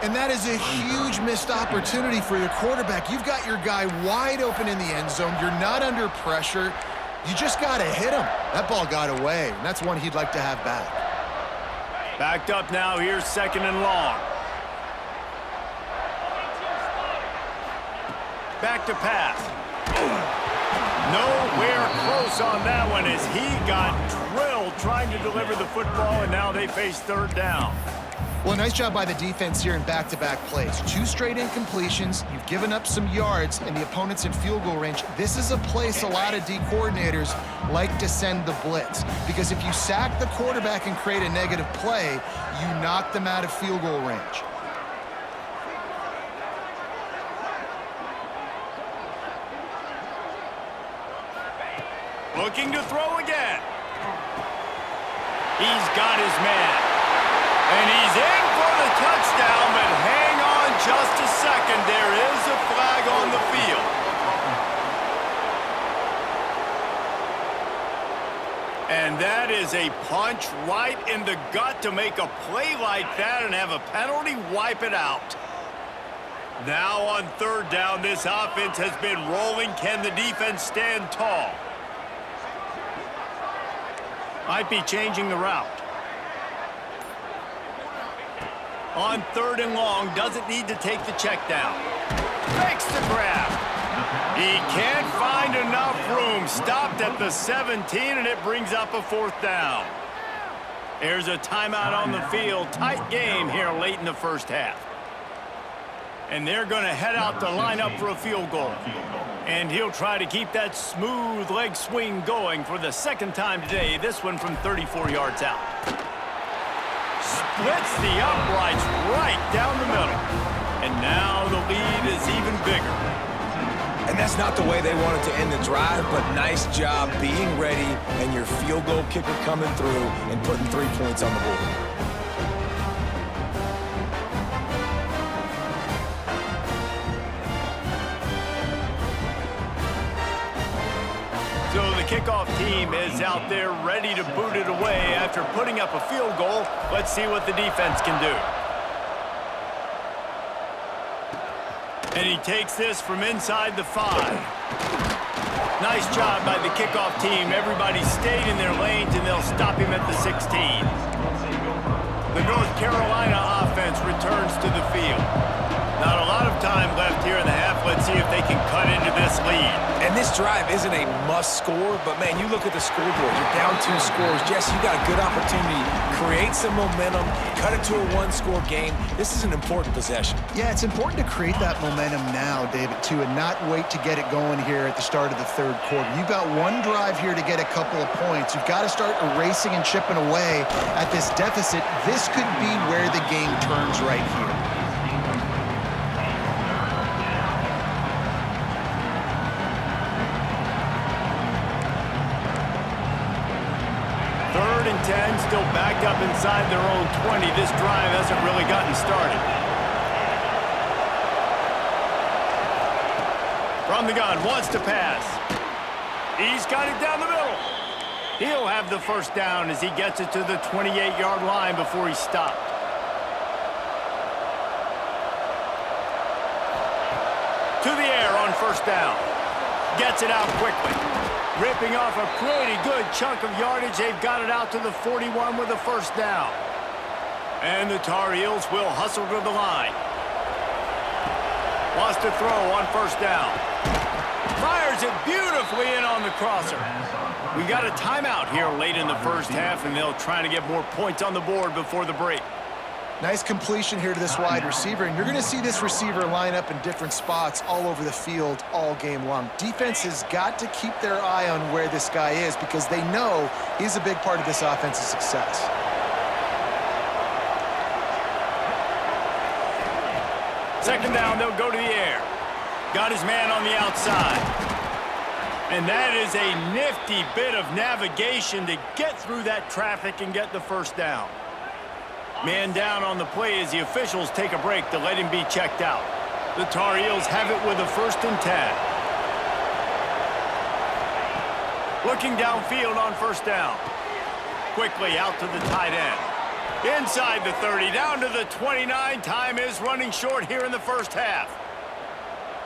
[SPEAKER 3] And that is a huge missed opportunity for your quarterback. You've got your guy wide open in the end zone. You're not under pressure. You just got to hit him. That ball got away, and that's one he'd like to have back.
[SPEAKER 1] Backed up now, here's 2nd and long. Back to pass. Nowhere close on that one as he got drilled trying to deliver the football, and now they face 3rd down.
[SPEAKER 3] Well, nice job by the defense here in back-to-back plays. 2 straight incompletions. You've given up some yards, and the opponent's in field goal range. This is a place a lot of D coordinators like to send the blitz, because if you sack the quarterback and create a negative play, you knock them out of field goal range.
[SPEAKER 1] Looking to throw again. He's got his man. And he's in for the touchdown, but hang on just a second. There is a flag on the field. And that is a punch right in the gut to make a play like that and have a penalty wipe it out. Now on 3rd down, this offense has been rolling. Can the defense stand tall? Might be changing the route. On 3rd and long, doesn't need to take the check down. Makes the grab. He can't find enough room. Stopped at the 17, and it brings up a 4th down. There's a timeout on the field. Tight game here late in the first half. And they're going to head out to line up for a field goal. And he'll try to keep that smooth leg swing going for the 2nd time today, this one from 34 yards out. Splits the uprights right down the middle. And now the lead is even bigger.
[SPEAKER 2] And that's not the way they wanted to end the drive, but nice job being ready and your field goal kicker coming through and putting 3 points on the board.
[SPEAKER 1] So the kickoff team is out there ready to boot it away after putting up a field goal. Let's see what the defense can do. And he takes this from inside the 5. Nice job by the kickoff team. Everybody stayed in their lanes, and they'll stop him at the 16. The North Carolina offense returns to the field. Not a lot of time left here in the half. Let's see if they can cut into this lead.
[SPEAKER 2] And this drive isn't a must score, but man, you look at the scoreboard. You're down 2 scores. Jesse, you got a good opportunity. Create some momentum. Cut it to a 1-score game. This is an important possession.
[SPEAKER 3] Yeah, it's important to create that momentum now, David, too, and not wait to get it going here at the start of the 3rd quarter. You've got 1 drive here to get a couple of points. You've got to start erasing and chipping away at this deficit. This could be where the game turns right here.
[SPEAKER 1] Third and 10, still backed up inside their own 20. This drive hasn't really gotten started. From the gun, wants to pass. He's got it down the middle. He'll have the first down as he gets it to the 28-yard line before he's stopped. To the air on first down. Gets it out quickly. Ripping off a pretty good chunk of yardage. They've got it out to the 41 with a first down. And the Tar Heels will hustle to the line. Wants to throw on first down. Fires it beautifully in on the crosser. We got a timeout here late in the first half, and they'll try to get more points on the board before the break.
[SPEAKER 3] Nice completion here to this wide receiver, and you're going to see this receiver line up in different spots all over the field all game long. Defense has got to keep their eye on where this guy is because they know he's a big part of this offense's success.
[SPEAKER 1] Second down, they'll go to the air. Got his man on the outside. And that is a nifty bit of navigation to get through that traffic and get the first down. Man down on the play as the officials take a break to let him be checked out. The Tar Heels have it with a 1st and 10. Looking downfield on first down. Quickly out to the tight end. Inside the 30, down to the 29. Time is running short here in the first half.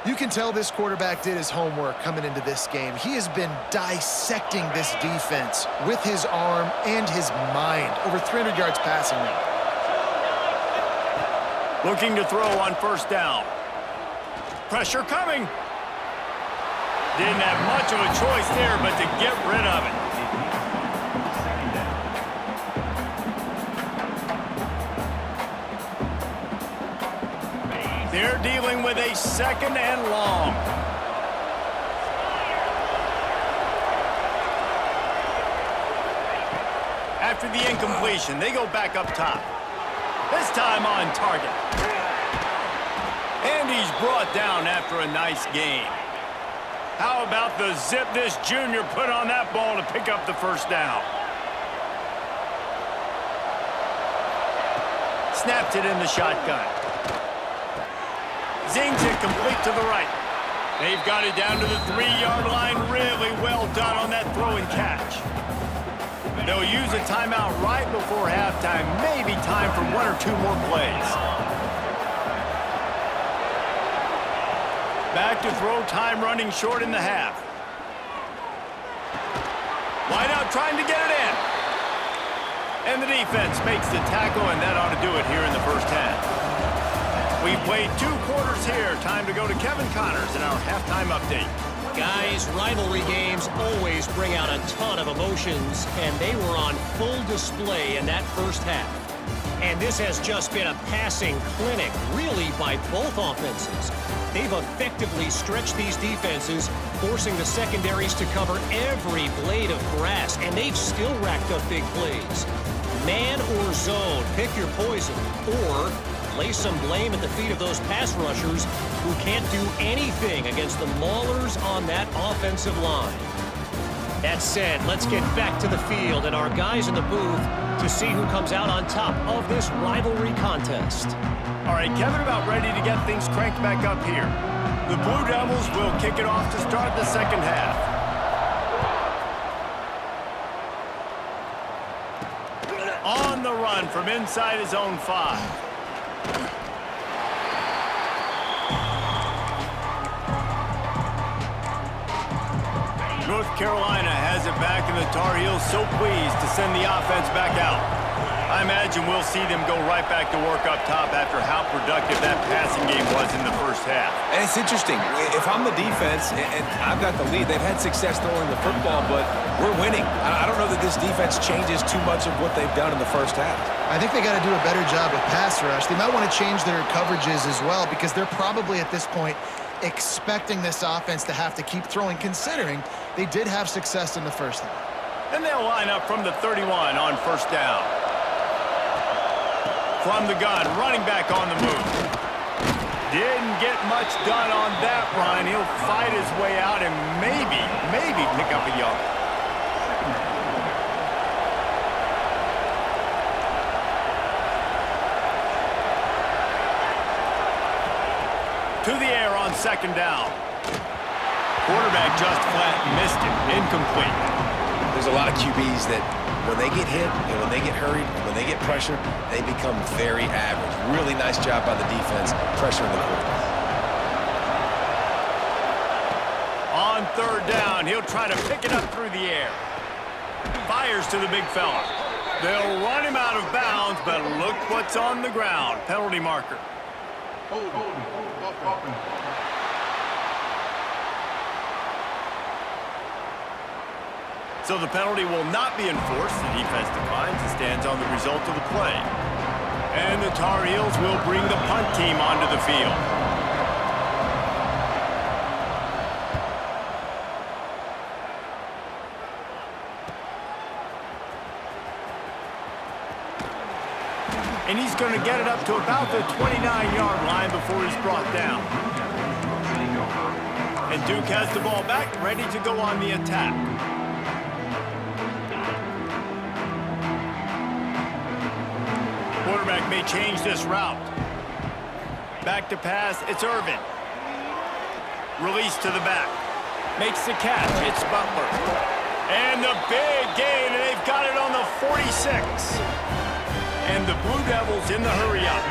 [SPEAKER 3] You can tell this quarterback did his homework coming into this game. He has been dissecting this defense with his arm and his mind. Over 300 yards passing now.
[SPEAKER 1] Looking to throw on first down. Pressure coming. Didn't have much of a choice there but to get rid of it. They're dealing with a 2nd and long. After the incompletion, they go back up top. This time on target. And he's brought down after a nice gain. How about the zip this junior put on that ball to pick up the first down? Snaps it in the shotgun. Zings it complete to the right. They've got it down to the 3-yard line. Really well done on that throw and catch. They'll use a timeout right before halftime. Maybe time for 1 or 2 more plays. Back to throw time running short in the half. Wide out trying to get it in. And the defense makes the tackle, and that ought to do it here in the first half. We've played 2 quarters here. Time to go to Kevin Connors in our halftime update.
[SPEAKER 4] Guys, rivalry games always bring out a ton of emotions, and they were on full display in that first half. And this has just been a passing clinic, really, by both offenses. They've effectively stretched these defenses, forcing the secondaries to cover every blade of grass, and they've still racked up big plays. Man or zone, pick your poison, or lay some blame at the feet of those pass rushers who can't do anything against the maulers on that offensive line. That said, let's get back to the field and our guys in the booth to see who comes out on top of this rivalry contest.
[SPEAKER 1] All right, Kevin, about ready to get things cranked back up here. The Blue Devils will kick it off to start the second half. On the run from inside his own 5. North Carolina has it back, and the Tar Heels so pleased to send the offense back out. I imagine we'll see them go right back to work up top after how productive that passing game was in the first half.
[SPEAKER 2] And it's interesting. If I'm the defense and I've got the lead, they've had success throwing the football, but we're winning. I don't know that this defense changes too much of what they've done in the first half.
[SPEAKER 3] I think they got to do a better job with pass rush. They might want to change their coverages as well because they're probably at this point expecting this offense to have to keep throwing, considering they did have success in the first half.
[SPEAKER 1] And they'll line up from the 31 on first down. From the gun, running back on the move. Didn't get much done on that run. He'll fight his way out and maybe pick up a yard. To the air on second down. Quarterback just flat missed it. Incomplete.
[SPEAKER 2] There's a lot of QBs that when they get hit and when they get hurried and when they get pressured, they become very average. Really nice job by the defense pressuring the quarterback.
[SPEAKER 1] On third down, he'll try to pick it up through the air. Fires to the big fella. They'll run him out of bounds, but look what's on the ground. Penalty marker. So the penalty will not be enforced. The defense declines and stands on the result of the play. And the Tar Heels will bring the punt team onto the field. And he's going to get it up to about the 29-yard line before he's brought down. And Duke has the ball back, ready to go on the attack. Quarterback may change this route. Back to pass, it's Irvin. Release to the back. Makes the catch, it's Butler. And the big gain, and they've got it on the 46. And the Blue Devils in the hurry-up.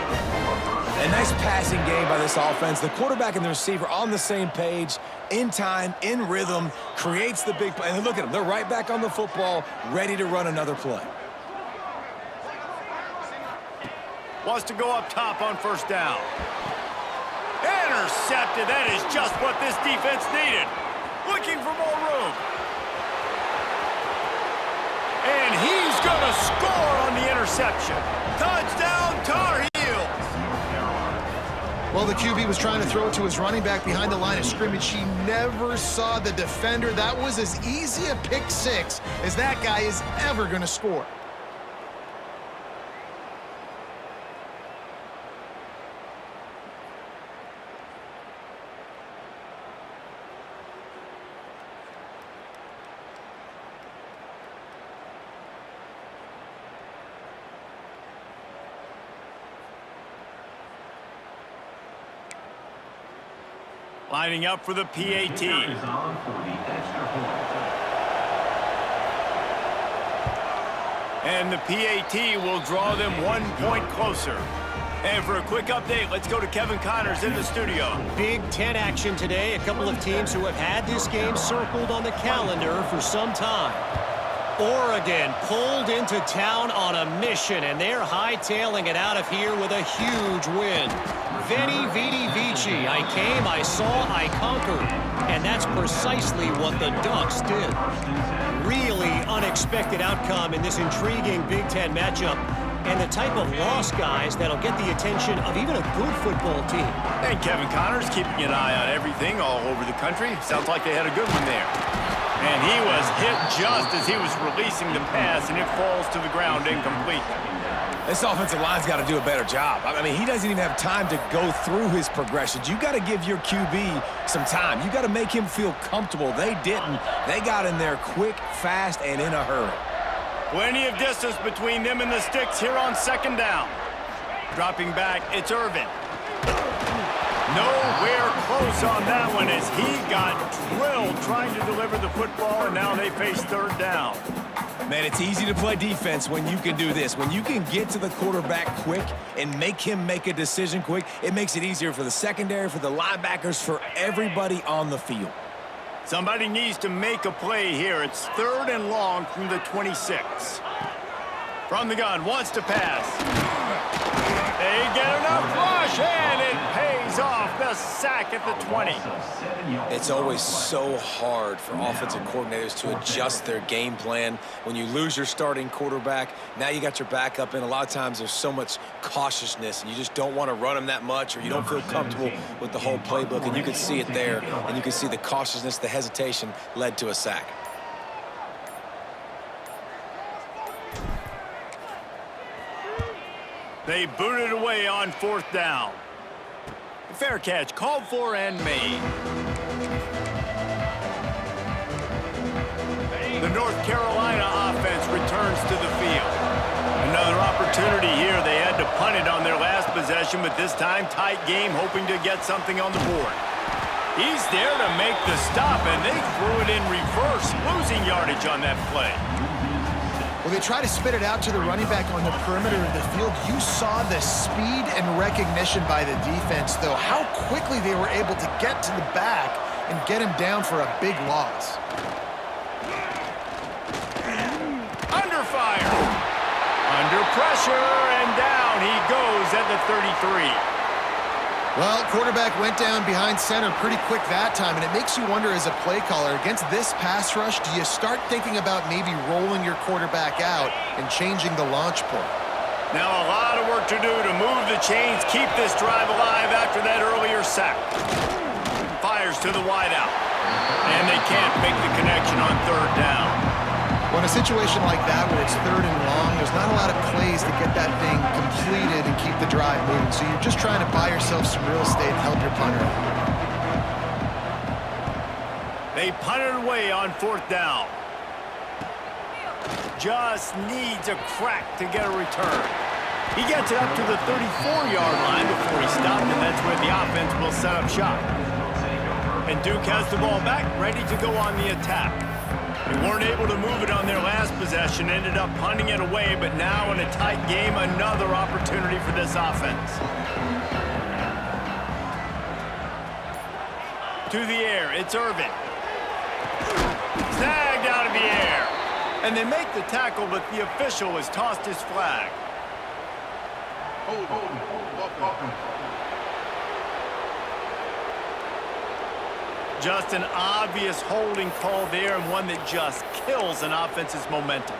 [SPEAKER 2] A nice passing game by this offense. The quarterback and the receiver on the same page, in time, in rhythm, creates the big play. And look at them, they're right back on the football, ready to run another play.
[SPEAKER 1] Wants to go up top on first down. Intercepted. That is just what this defense needed. Looking for more room. And he's going to score on the interception. Touchdown, Tar Heels.
[SPEAKER 3] Well, the QB was trying to throw it to his running back behind the line of scrimmage. He never saw the defender. That was as easy a pick six as that guy is ever going to score.
[SPEAKER 1] Lining up for the PAT. And the PAT will draw them 1 point closer. And for a quick update, let's go to Kevin Connors in the studio.
[SPEAKER 4] Big Ten action today. A couple of teams who have had this game circled on the calendar for some time. Oregon pulled into town on a mission, and they're hightailing it out of here with a huge win. Veni, vidi, vici. I came, I saw, I conquered. And that's precisely what the Ducks did. Really unexpected outcome in this intriguing Big Ten matchup. And the type of loss, guys, that'll get the attention of even a good football team.
[SPEAKER 1] And Kevin Connors keeping an eye on everything all over the country. Sounds like they had a good one there. And he was hit just as he was releasing the pass, and it falls to the ground incomplete.
[SPEAKER 2] This offensive line's got to do a better job. I mean, he doesn't even have time to go through his progressions. You got to give your QB some time. You got to make him feel comfortable. They didn't. They got in there quick, fast, and in a hurry.
[SPEAKER 1] Plenty of distance between them and the sticks here on second down. Dropping back, it's Irvin. Nowhere close on that one as he got drilled trying to deliver the football, and now they face third down.
[SPEAKER 2] Man, it's easy to play defense when you can do this. When you can get to the quarterback quick and make him make a decision quick, it makes it easier for the secondary, for the linebackers, for everybody on the field.
[SPEAKER 1] Somebody needs to make a play here. It's third and long from the 26. From the gun, wants to pass. They get enough rush, and it pays off. The sack at the 20.
[SPEAKER 2] It's always so hard for offensive coordinators to adjust their game plan. When you lose your starting quarterback, now you got your backup in. A lot of times there's so much cautiousness, and you just don't want to run them that much, or you don't feel comfortable with the whole playbook, and you can see it there, and you can see the cautiousness, the hesitation led to a sack.
[SPEAKER 1] They booted away on 4th down. Fair catch, called for and made. The North Carolina offense returns to the field. Another opportunity here. They had to punt it on their last possession, but this time tight game, hoping to get something on the board. He's there to make the stop, and they threw it in reverse, losing yardage on that play.
[SPEAKER 3] Well, they try to spit it out to the running back on the perimeter of the field. You saw the speed and recognition by the defense, though, how quickly they were able to get to the back and get him down for a big loss.
[SPEAKER 1] Under fire. Under pressure, and down he goes at the 33.
[SPEAKER 3] Well, quarterback went down behind center pretty quick that time, and it makes you wonder as a play caller, against this pass rush, do you start thinking about maybe rolling your quarterback out and changing the launch point?
[SPEAKER 1] Now a lot of work to do to move the chains, keep this drive alive after that earlier sack. Fires to the wideout, and they can't make the connection on 3rd down.
[SPEAKER 3] Well, in a situation like that where it's 3rd and long, there's not a lot of plays to get that thing completed and keep the drive moving. So you're just trying to buy yourself some real estate and help your punter out.
[SPEAKER 1] They punted away on 4th down. Just needs a crack to get a return. He gets it up to the 34-yard line before he stopped, and that's where the offense will set up shop. And Duke has the ball back, ready to go on the attack. They weren't able to move it on their last possession, ended up punting it away, but now in a tight game, another opportunity for this offense. To the air, it's Irvin. Snagged out of the air. And they make the tackle, but the official has tossed his flag. Just an obvious holding call there, and one that just kills an offense's momentum.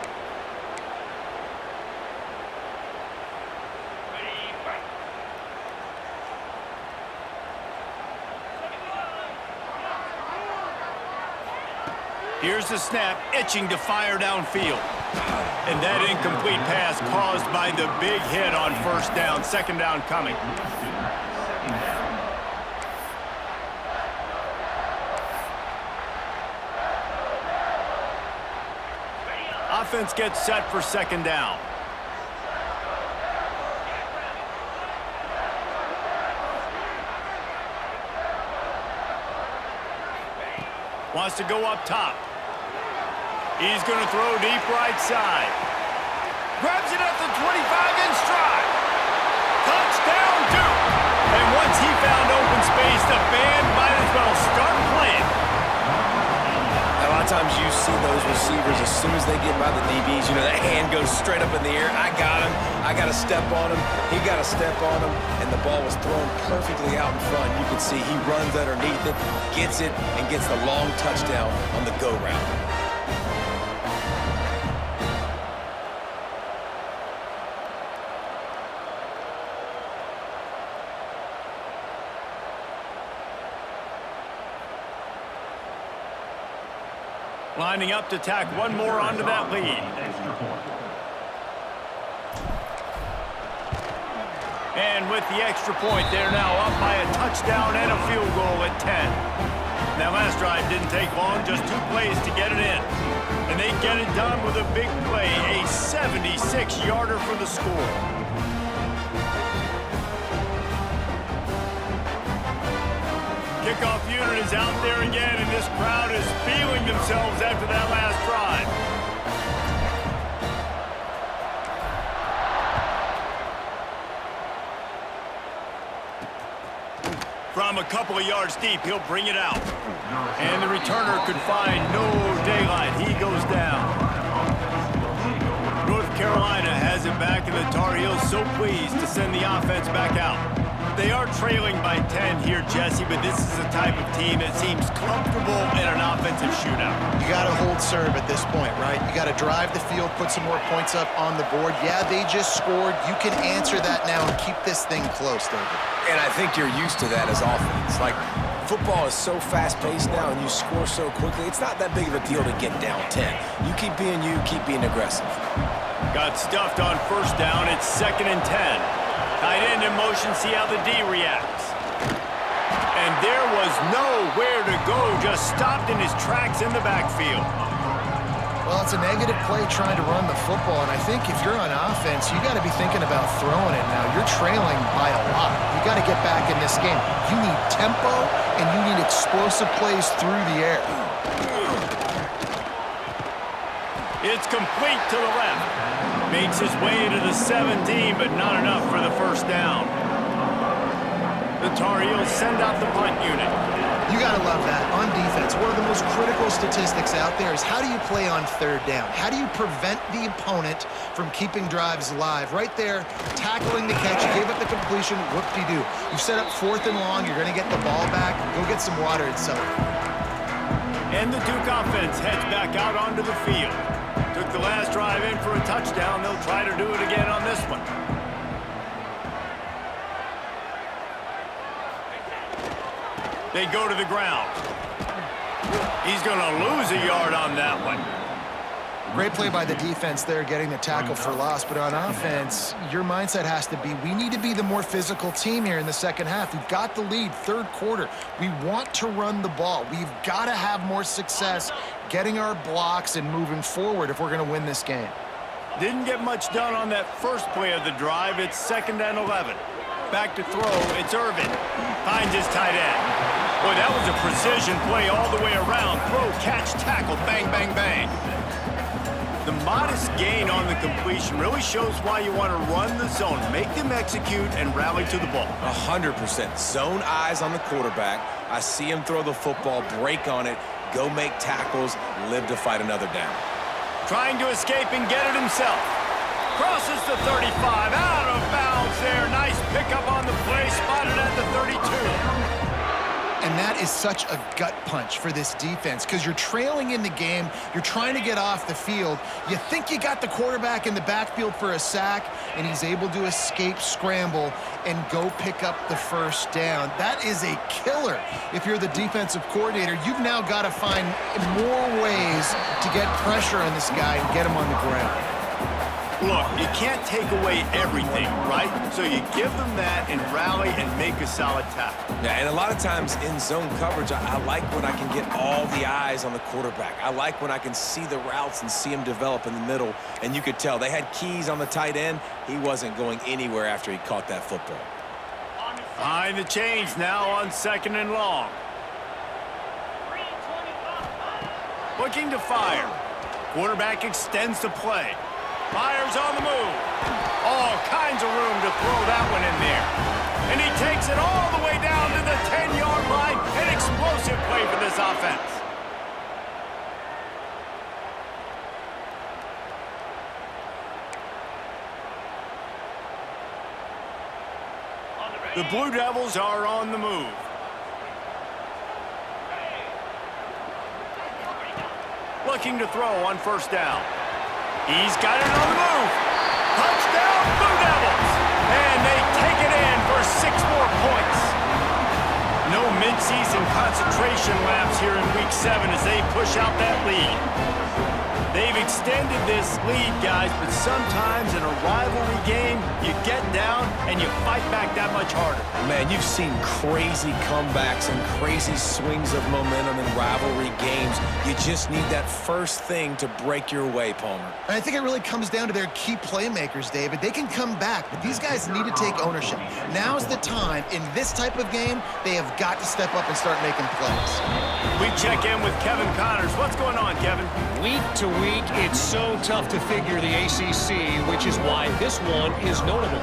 [SPEAKER 1] Here's the snap, itching to fire downfield. And that incomplete pass caused by the big hit on 1st down, 2nd down coming. Offense gets set for 2nd down. Wants to go up top. He's going to throw deep right side. Grabs it at the 25 in stride. Touchdown Duke. And once he found open space, the band might as well start playing.
[SPEAKER 2] A lot of times you see those receivers, as soon as they get by the DBs, you know, that hand goes straight up in the air. I got him. I got to step on him. He got to step on him. And the ball was thrown perfectly out in front. You can see he runs underneath it, gets it, and gets the long touchdown on the go route.
[SPEAKER 1] Lining up to tack one more onto that lead. And with the extra point, they're now up by a touchdown and a field goal at 10. That last drive didn't take long, just 2 plays to get it in. And they get it done with a big play, a 76-yarder for the score. Kickoff unit is out there again, and this crowd is feeling themselves after that last drive. From a couple of yards deep, he'll bring it out. And the returner could find no daylight. He goes down. North Carolina has so pleased to send the offense back out. They are trailing by 10 here, Jesse, but this is the type of team that seems comfortable in an offensive shootout.
[SPEAKER 3] You got to hold serve at this point, right? You got to drive the field, put some more points up on the board. Yeah, they just scored. You can answer that now and keep this thing close, David.
[SPEAKER 2] And I think you're used to that as offense. Like, football is so fast-paced now and you score so quickly, it's not that big of a deal to get down 10. You, keep being aggressive.
[SPEAKER 1] Got stuffed on first down. It's 2nd and 10. Tight end in motion, see how the D reacts. And there was nowhere to go, just stopped in his tracks in the backfield.
[SPEAKER 3] Well, it's a negative play trying to run the football, and I think if you're on offense, you got to be thinking about throwing it now. You're trailing by a lot. You got to get back in this game. You need tempo, and you need explosive plays through the air.
[SPEAKER 1] It's complete to the left. Makes his way to the 17, but not enough for the first down. The Tar Heels send out the punt unit.
[SPEAKER 3] You got to love that on defense. One of the most critical statistics out there is how do you play on 3rd down? How do you prevent the opponent from keeping drives alive? Right there, tackling the catch, you gave up the completion, whoop-de-doo. You set up 4th and long, you're going to get the ball back, go get some water and settle.
[SPEAKER 1] And the Duke offense heads back out onto the field. Took the last drive in for a touchdown. They'll try to do it again on this one. They go to the ground. He's going to lose a yard on that one.
[SPEAKER 3] Great play by the defense there, getting the tackle for loss. But on offense, your mindset has to be, we need to be the more physical team here in the second half. We've got the lead, 3rd quarter. We want to run the ball. We've got to have more success getting our blocks and moving forward if we're going to win this game.
[SPEAKER 1] Didn't get much done on that first play of the drive. It's 2nd and 11. Back to throw. It's Irvin. Finds his tight end. Boy, that was a precision play all the way around. Throw, catch, tackle, bang, bang, bang. The modest gain on the completion really shows why you want to run the zone. Make them execute and rally to the ball.
[SPEAKER 2] 100%. Zone eyes on the quarterback. I see him throw the football, break on it, go make tackles, live to fight another down.
[SPEAKER 1] Trying to escape and get it himself. Crosses the 35, out of bounds there. Nice pickup on the play, spotted at the 32.
[SPEAKER 3] And that is such a gut punch for this defense because you're trailing in the game. You're trying to get off the field. You think you got the quarterback in the backfield for a sack, and he's able to escape, scramble, and go pick up the first down. That is a killer. If you're the defensive coordinator, you've now got to find more ways to get pressure on this guy and get him on the ground.
[SPEAKER 1] Look, you can't take away everything, right? So you give them that and rally and make a solid tackle.
[SPEAKER 2] Yeah, and a lot of times in zone coverage, I like when I can get all the eyes on the quarterback. I like when I can see the routes and see him develop in the middle. And you could tell they had keys on the tight end. He wasn't going anywhere after he caught that football.
[SPEAKER 1] Behind the chains now on 2nd and long. Looking to fire. Quarterback extends the play. Fires on the move. All kinds of room to throw that one in there. And he takes it all the way down to the 10-yard line. An explosive play for this offense. The Blue Devils are on the move. Looking to throw on first down. He's got it on the move. Touchdown, Blue Devils. And they take it in for 6 more points. No mid-season concentration laps here in Week 7 as they push out that lead. They've extended this lead, guys, but sometimes in a rivalry game, you get down and you fight back that much harder.
[SPEAKER 2] Man, you've seen crazy comebacks and crazy swings of momentum in rivalry games. You just need that first thing to break your way, Palmer.
[SPEAKER 3] And I think it really comes down to their key playmakers, David. They can come back, but these guys need to take ownership. Now's the time. In this type of game, they have got to step up and start making plays.
[SPEAKER 1] We check in with Kevin Connors. What's going on, Kevin?
[SPEAKER 4] Week to week, it's so tough to figure the ACC, which is why this one is notable.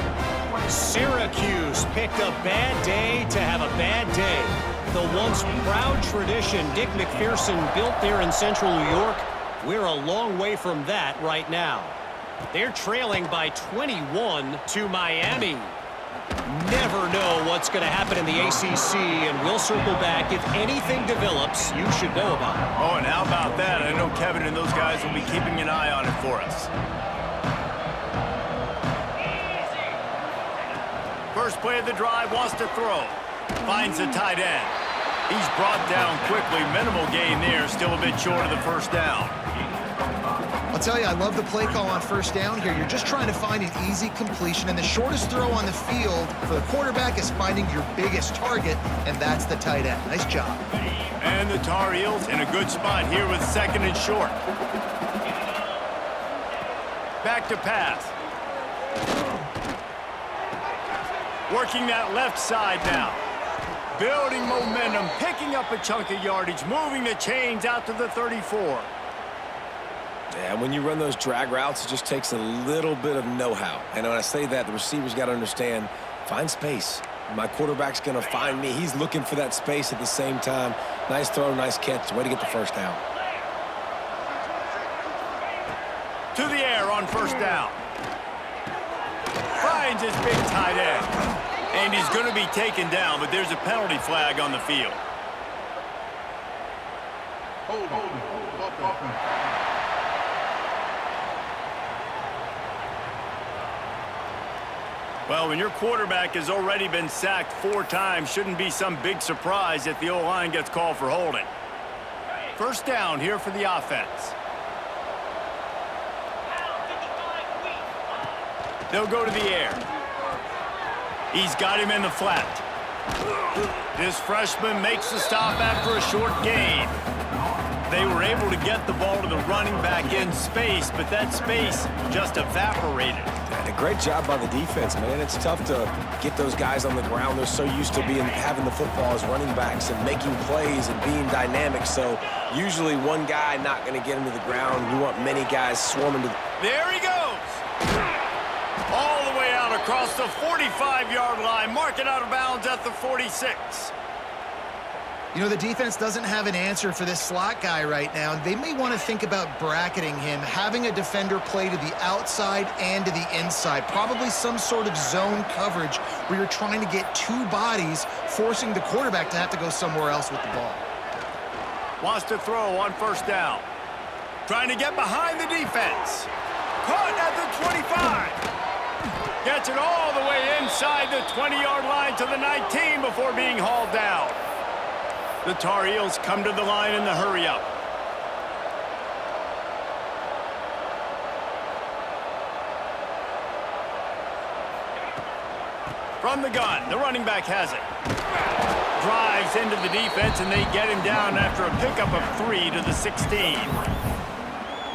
[SPEAKER 4] Syracuse picked a bad day to have a bad day. The once proud tradition Dick McPherson built there in central New York, we're a long way from that right now. They're trailing by 21 to Miami. Never know what's going to happen in the ACC, and we'll circle back. If anything develops, you should know about it.
[SPEAKER 1] Oh, and how about that? I know Kevin and those guys will be keeping an eye on it for us. First play of the drive, wants to throw. Finds the tight end. He's brought down quickly. Minimal gain there, still a bit short of the first down.
[SPEAKER 3] I'll tell you, I love the play call on first down here. You're just trying to find an easy completion, and the shortest throw on the field for the quarterback is finding your biggest target, and that's the tight end. Nice job.
[SPEAKER 1] And the Tar Heels in a good spot here with second and short. Back to pass. Working that left side now. Building momentum, picking up a chunk of yardage, moving the chains out to the 34.
[SPEAKER 2] Yeah, when you run those drag routes, it just takes a little bit of know-how. And when I say that, the receiver's got to understand, find space. My quarterback's going to find me. He's looking for that space at the same time. Nice throw, nice catch. Way to get the first down.
[SPEAKER 1] To the air on first down. Finds his big tight end. And he's going to be taken down, but there's a penalty flag on the field. Well, when your quarterback has already been sacked 4 times, shouldn't be some big surprise if the O-line gets called for holding. First down here for the offense. They'll go to the air. He's got him in the flat. This freshman makes the stop after a short gain. They were able to get the ball to the running back in space, but that space just evaporated.
[SPEAKER 2] And a great job by the defense, man. It's tough to get those guys on the ground. They're so used to having the football as running backs and making plays and being dynamic. So usually one guy not going to get him to the ground. You want many guys swarming to.
[SPEAKER 1] There he goes. All the way out across the 45-yard line. Mark it out of bounds at the 46.
[SPEAKER 3] You know, the defense doesn't have an answer for this slot guy right now. They may want to think about bracketing him, having a defender play to the outside and to the inside. Probably some sort of zone coverage where you're trying to get 2 bodies, forcing the quarterback to have to go somewhere else with the ball.
[SPEAKER 1] Wants to throw on first down. Trying to get behind the defense. Caught at the 25. Gets it all the way inside the 20-yard line to the 19 before being hauled down. The Tar Heels come to the line in the hurry-up. From the gun, the running back has it. Drives into the defense, and they get him down after a pickup of 3 to the 16.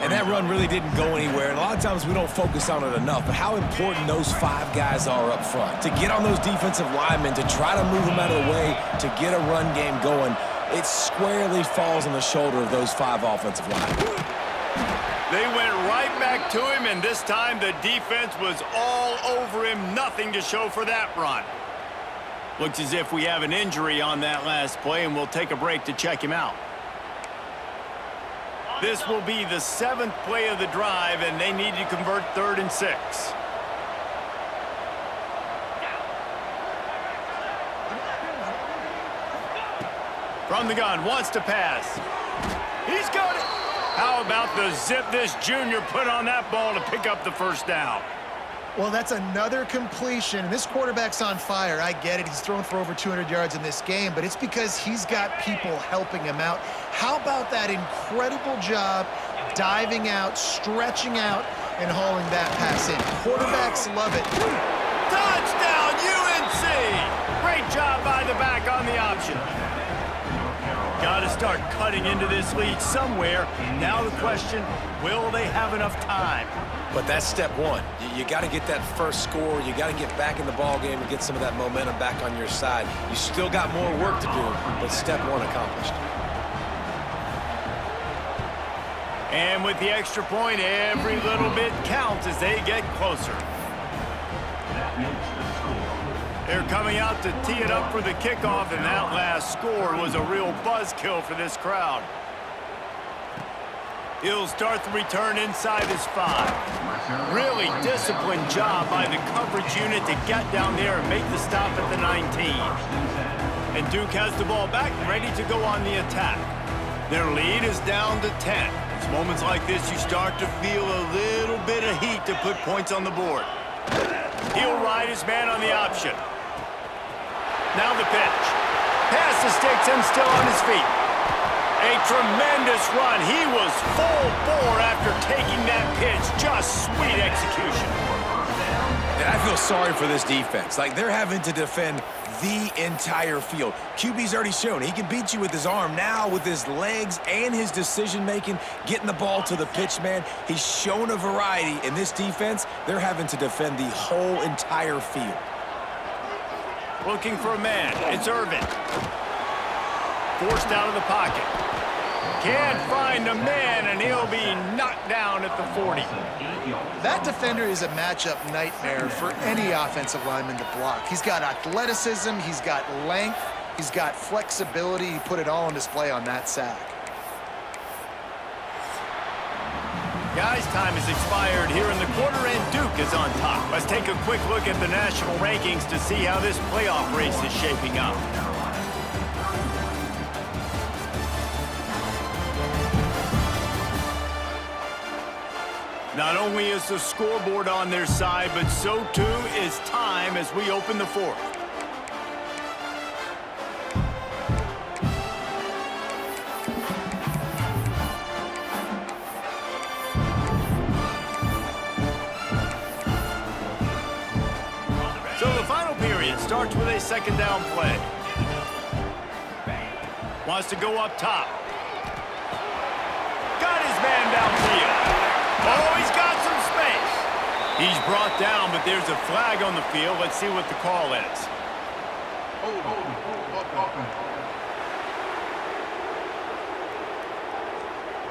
[SPEAKER 2] And that run really didn't go anywhere. And a lot of times we don't focus on it enough, but how important those 5 guys are up front. To get on those defensive linemen, to try to move them out of the way, to get a run game going, it squarely falls on the shoulder of those 5 offensive linemen.
[SPEAKER 1] They went right back to him, and this time the defense was all over him. Nothing to show for that run. Looks as if we have an injury on that last play, and we'll take a break to check him out. This will be the 7th play of the drive, and they need to convert 3rd and 6. From the gun, wants to pass. He's got it. How about the zip this junior put on that ball to pick up the first down?
[SPEAKER 3] Well, that's another completion. This quarterback's on fire. I get it. He's thrown for over 200 yards in this game, but it's because he's got people helping him out. How about that incredible job diving out, stretching out, and hauling that pass in? Quarterbacks love it.
[SPEAKER 1] Touchdown, UNC! Great job by the back on the option. Got to start cutting into this lead somewhere. Now the question, will they have enough time?
[SPEAKER 2] But that's step 1. You got to get that first score. You got to get back in the ball game and get some of that momentum back on your side. You still got more work to do, but step 1 accomplished.
[SPEAKER 1] And with the extra point, every little bit counts as they get closer. They're coming out to tee it up for the kickoff, and that last score was a real buzzkill for this crowd. He'll start the return inside his 5. Really disciplined job by the coverage unit to get down there and make the stop at the 19. And Duke has the ball back, ready to go on the attack. Their lead is down to 10. It's moments like this you start to feel a little bit of heat to put points on the board. He'll ride his man on the option. Now the pitch. Past the sticks and still on his feet. A tremendous run. He was full bore after taking that pitch. Just sweet execution.
[SPEAKER 2] And I feel sorry for this defense. Like, they're having to defend the entire field. QB's already shown he can beat you with his arm. Now with his legs and his decision-making, getting the ball to the pitch man, he's shown a variety. In this defense, they're having to defend the whole entire field.
[SPEAKER 1] Looking for a man. It's Irvin. Forced out of the pocket. Can't find a man, and he'll be knocked down at the 40.
[SPEAKER 3] That defender is a matchup nightmare for any offensive lineman to block. He's got athleticism, he's got length, he's got flexibility. He put it all on display on that sack.
[SPEAKER 1] Guys, time has expired here in the quarter, and Duke is on top. Let's take a quick look at the national rankings to see how this playoff race is shaping up. Not only is the scoreboard on their side, but so too is time as we open the fourth. So the final period starts with a second down play. Wants to go up top. Got his man downfield. Oh, he's got some space. He's brought down, but there's a flag on the field. Let's see what the call is.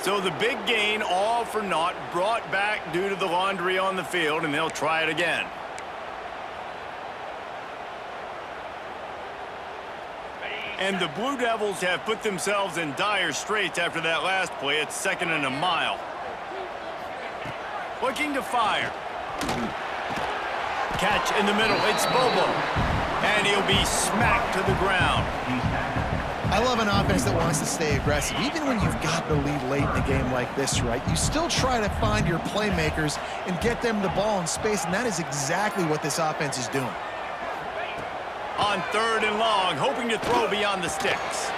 [SPEAKER 1] So the big gain, all for naught, brought back due to the laundry on the field, and they'll try it again. And the Blue Devils have put themselves in dire straits after that last play. It's 2nd and a mile. Looking to fire. Catch in the middle. It's Bobo. And he'll be smacked to the ground.
[SPEAKER 3] I love an offense that wants to stay aggressive. Even when you've got the lead late in a game like this, right, you still try to find your playmakers and get them the ball in space, and that is exactly what this offense is doing.
[SPEAKER 1] On 3rd and long, hoping to throw beyond the sticks.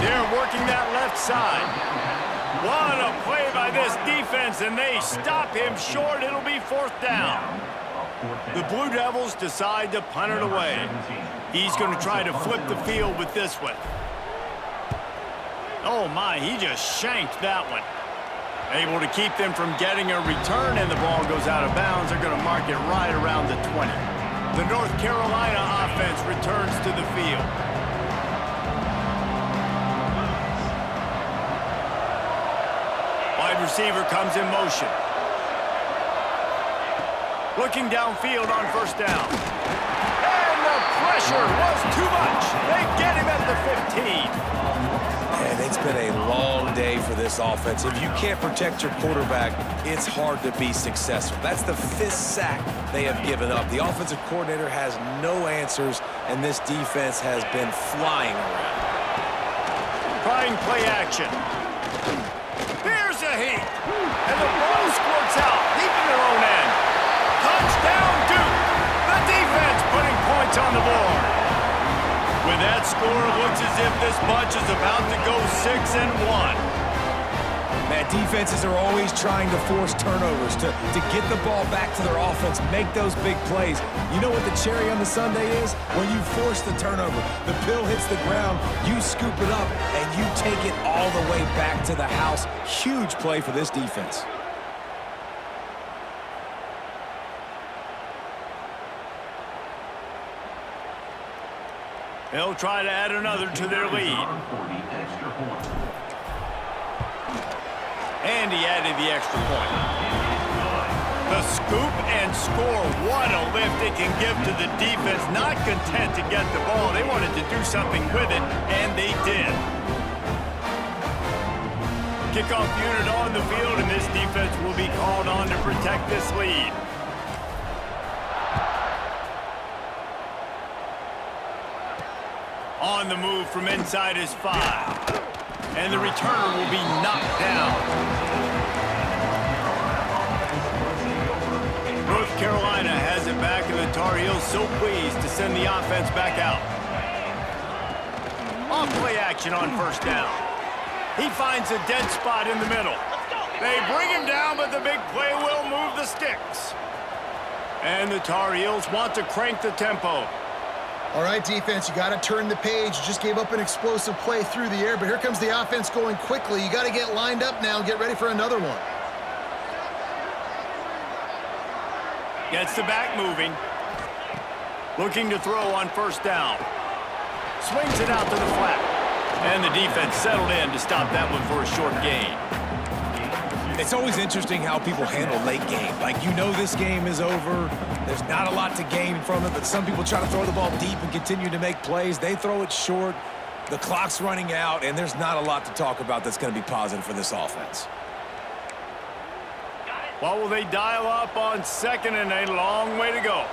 [SPEAKER 1] They're working that left side. What a play by this defense, and they stop him short. It'll be 4th down. The Blue Devils decide to punt it away. He's going to try to flip the field with this one. Oh, my, he just shanked that one. Able to keep them from getting a return, and the ball goes out of bounds. They're going to mark it right around the 20. The North Carolina offense returns to the field. Wide receiver comes in motion. Looking downfield on 1st down. And the pressure was too much. They get him at the 15.
[SPEAKER 2] And it's been a long day for this offense. If you can't protect your quarterback, it's hard to be successful. That's the 5th sack they have given up. The offensive coordinator has no answers, and this defense has been flying around.
[SPEAKER 1] Trying play action. Here's a heat. And the ball squirts out deep in their own end. Touchdown, Duke. The defense putting points on the board. With that score, it looks as if this bunch is about to go 6-1.
[SPEAKER 2] Man, defenses are always trying to force turnovers to get the ball back to their offense, make those big plays. You know what the cherry on the sundae is? When you force the turnover, the pill hits the ground, you scoop it up, and you take it all the way back to the house. Huge play for this defense.
[SPEAKER 1] They'll try to add another to their lead. And he added the extra point. The scoop and score. What a lift it can give to the defense. Not content to get the ball. They wanted to do something with it, and they did. Kickoff unit on the field, and this defense will be called on to protect this lead. On the move from inside his 5. And the returner will be knocked down. North Carolina has it back, and the Tar Heels so pleased to send the offense back out. Off-play action on first down. He finds a dead spot in the middle. They bring him down, but the big play will move the sticks. And the Tar Heels want to crank the tempo.
[SPEAKER 3] All right, defense, you got to turn the page. You just gave up an explosive play through the air, but here comes the offense going quickly. You got to get lined up now and get ready for another one.
[SPEAKER 1] Gets the back moving. Looking to throw on first down. Swings it out to the flat. And the defense settled in to stop that one for a short gain.
[SPEAKER 2] It's always interesting how people handle late game. Like, you know this game is over. There's not a lot to gain from it, but some people try to throw the ball deep and continue to make plays. They throw it short. The clock's running out, and there's not a lot to talk about that's going to be positive for this offense.
[SPEAKER 1] What will they dial up on second, and a long way to go?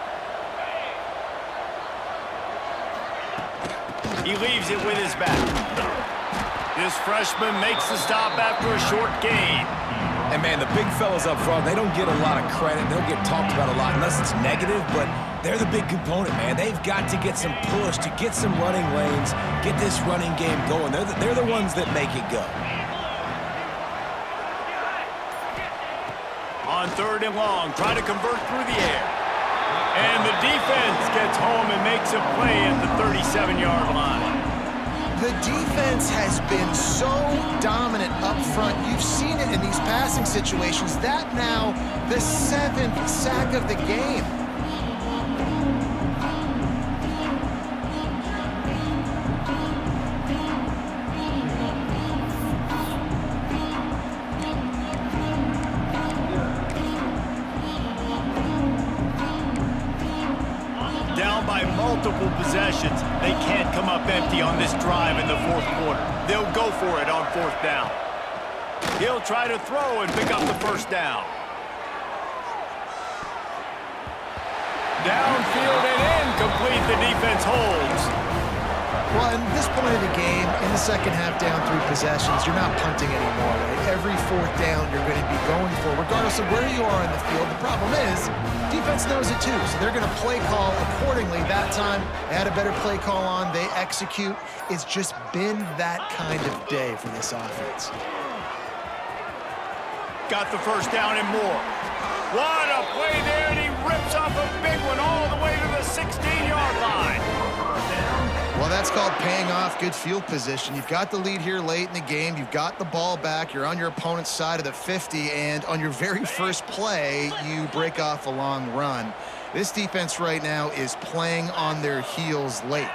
[SPEAKER 1] He leaves it with his back. This freshman makes the stop after a short gain.
[SPEAKER 2] And, man, the big fellas up front, they don't get a lot of credit. They don't get talked about a lot unless it's negative, but they're the big component, man. They've got to get some push, to get some running lanes, get this running game going. They're the ones that make it go.
[SPEAKER 1] On third and long, try to convert through the air. And the defense gets home and makes a play at the 37-yard line.
[SPEAKER 3] The defense has been so dominant up front. You've seen it in these passing situations. That now the 7th sack of the game.
[SPEAKER 1] Down by multiple possessions. They can't come up empty on this drive in the fourth quarter. They'll go for it on fourth down. He'll try to throw and pick up the first down. Downfield and incomplete. The defense holds.
[SPEAKER 3] Well, at this point of the game, in the second half down 3 possessions, you're not punting anymore, right? Every fourth down you're going to be going for, regardless of where you are in the field. The problem is, defense knows it too, so they're going to play call accordingly. That time, they had a better play call on. They execute. It's just been that kind of day for this offense.
[SPEAKER 1] Got the first down and more. What a play there, and he rips off a big one all the way to the 16-yard line.
[SPEAKER 3] Well, that's called paying off good field position. You've got the lead here late in the game. You've got the ball back. You're on your opponent's side of the 50, and on your very first play, you break off a long run. This defense right now is playing on their heels late.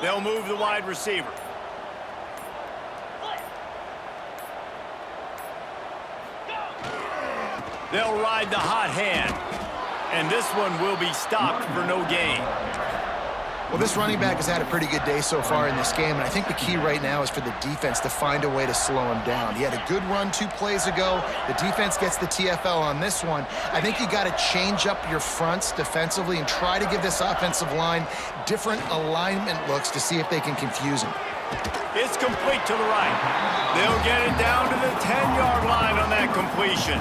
[SPEAKER 1] They'll move the wide receiver. They'll ride the hot hand. And this one will be stopped for no gain.
[SPEAKER 3] Well, this running back has had a pretty good day so far in this game, and I think the key right now is for the defense to find a way to slow him down. He had a good run 2 plays ago. The defense gets the TFL on this one. I think you got to change up your fronts defensively and try to give this offensive line different alignment looks to see if they can confuse him.
[SPEAKER 1] It's complete to the right. They'll get it down to the 10-yard line on that completion.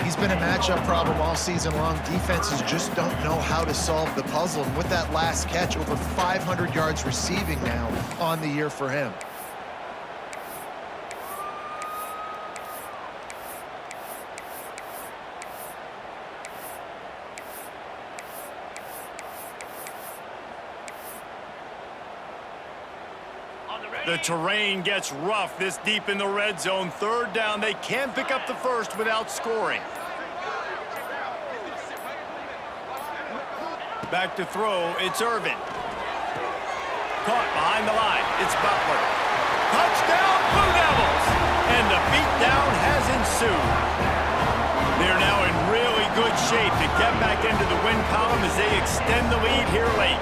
[SPEAKER 3] He's been a matchup problem all season long. Defenses just don't know how to solve the puzzle. And with that last catch, over 500 yards receiving now on the year for him.
[SPEAKER 1] The terrain gets rough this deep in the red zone. Third down, they can't pick up the first without scoring. Back to throw, it's Irvin. Caught behind the line, it's Butler. Touchdown, Blue Devils! And the beatdown has ensued. They're now in really good shape to get back into the win column as they extend the lead here late.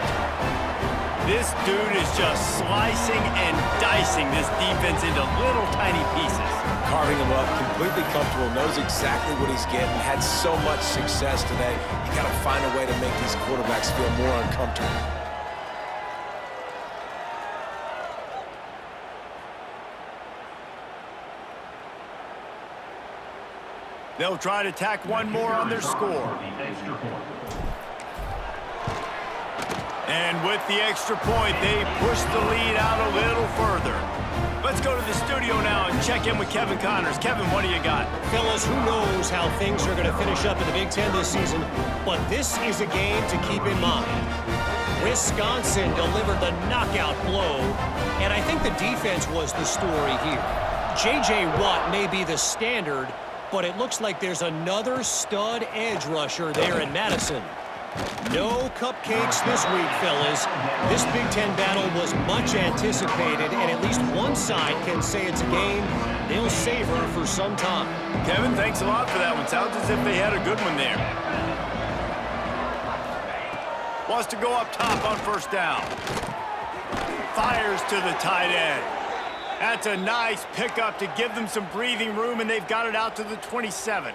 [SPEAKER 1] This dude is just slicing and dicing this defense into little tiny pieces.
[SPEAKER 2] Carving him up, completely comfortable, knows exactly what he's getting, had so much success today. You got to find a way to make these quarterbacks feel more uncomfortable.
[SPEAKER 1] They'll try to tack one more on their score. And with the extra point, they push the lead out a little further. Let's go to the studio now and check in with Kevin Connors. Kevin, what do you got?
[SPEAKER 4] Fellas, who knows how things are going to finish up in the Big Ten this season, but this is a game to keep in mind. Wisconsin delivered the knockout blow, and I think the defense was the story here. J.J. Watt may be the standard, but it looks like there's another stud edge rusher there in Madison. No cupcakes this week, fellas. This Big Ten battle was much anticipated, and at least one side can say it's a game they'll savor for some time.
[SPEAKER 1] Kevin, thanks a lot for that one. Sounds as if they had a good one there. Wants to go up top on first down. Fires to the tight end. That's a nice pickup to give them some breathing room, and they've got it out to the 27.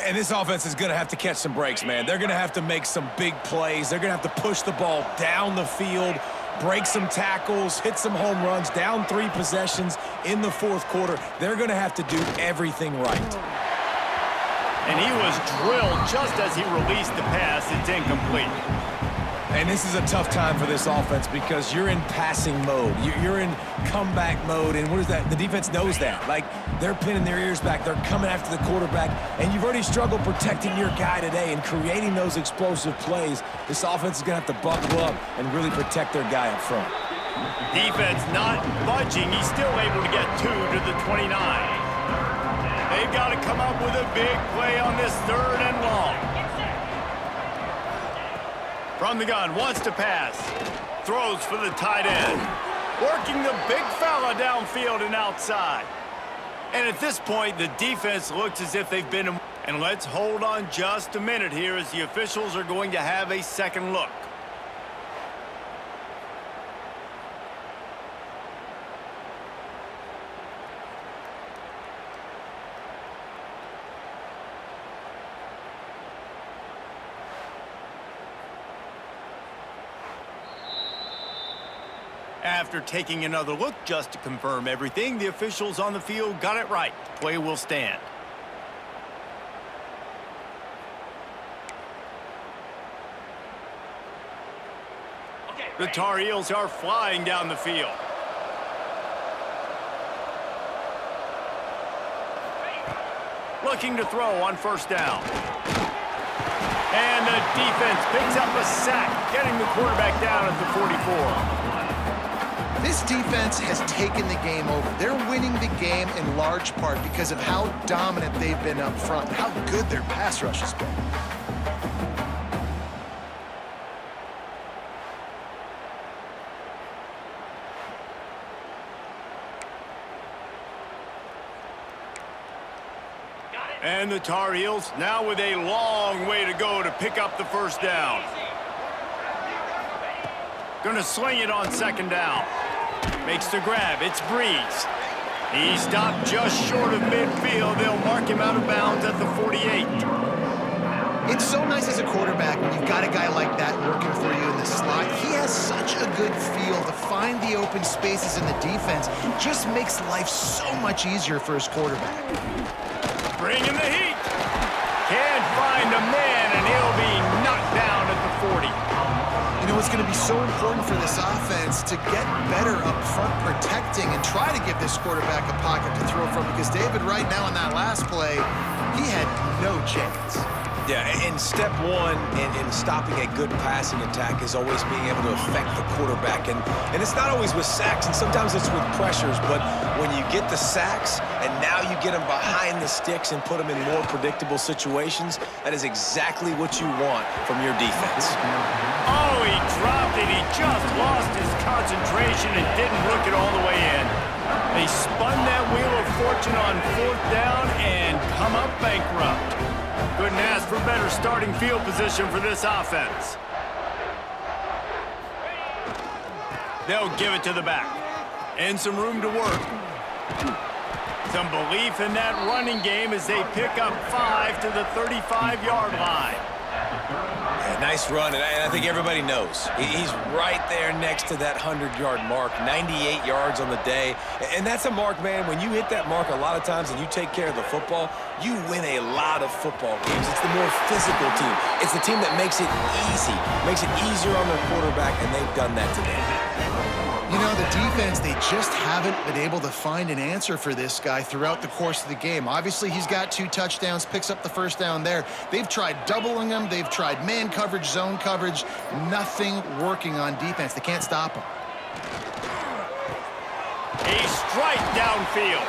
[SPEAKER 2] And this offense is going to have to catch some breaks, man. They're going to have to make some big plays. They're going to have to push the ball down the field, break some tackles, hit some home runs, down 3 possessions in the fourth quarter. They're going to have to do everything right.
[SPEAKER 1] And he was drilled just as he released the pass. It's incomplete.
[SPEAKER 2] And this is a tough time for this offense because you're in passing mode. You're in comeback mode, and what is that? The defense knows that. Like, they're pinning their ears back. They're coming after the quarterback, and you've already struggled protecting your guy today and creating those explosive plays. This offense is going to have to buckle up and really protect their guy up front.
[SPEAKER 1] Defense not budging. He's still able to get 2 to the 29. They've got to come up with a big play on this 3rd and long. From the gun, wants to pass. Throws for the tight end. Working the big fella downfield and outside. And at this point, the defense looks as if they've been... And let's hold on just a minute here as the officials are going to have a second look. After taking another look just to confirm everything, the officials on the field got it right. Play will stand. The Tar Heels are flying down the field. Looking to throw on first down. And the defense picks up a sack, getting the quarterback down at the 44.
[SPEAKER 3] This defense has taken the game over. They're winning the game in large part because of how dominant they've been up front, how good their pass rush has been.
[SPEAKER 1] And the Tar Heels now with a long way to go to pick up the first down. Gonna sling it on second down. Makes the grab. It's Breeze. He stopped just short of midfield. They'll mark him out of bounds at the 48.
[SPEAKER 3] It's so nice as a quarterback when you've got a guy like that working for you in the slot. He has such a good feel to find the open spaces in the defense. Just makes life so much easier for his quarterback.
[SPEAKER 1] Bringing the heat. Can't find a man, and he'll be knocked down at the 40.
[SPEAKER 3] You know, it's going to be so important for this offense to get better up front protecting and try to give this quarterback a pocket to throw from, because David, right now in that last play, he had no chance.
[SPEAKER 2] Yeah, and step one in stopping a good passing attack is always being able to affect the quarterback. And it's not always with sacks, and sometimes it's with pressures, but when you get the sacks and now you get them behind the sticks and put them in more predictable situations, that is exactly what you want from your defense.
[SPEAKER 1] Oh, he dropped it. He just lost his concentration and didn't look it all the way in. They spun that wheel of fortune on fourth down and come up bankrupt. Couldn't ask for better starting field position for this offense. They'll give it to the back. And some room to work. Some belief in that running game as they pick up 5 to the 35-yard line.
[SPEAKER 2] Yeah, nice run, and I think everybody knows. He's right there next to that 100-yard mark, 98 yards on the day. And that's a mark, man, when you hit that mark a lot of times and you take care of the football, you win a lot of football games. It's the more physical team. It's the team that makes it easy, makes it easier on their quarterback, and they've done that today.
[SPEAKER 3] You know, the defense, they just haven't been able to find an answer for this guy throughout the course of the game. Obviously, he's got 2 touchdowns, picks up the first down there. They've tried doubling him. They've tried man coverage, zone coverage. Nothing working on defense. They can't stop him.
[SPEAKER 1] A strike downfield.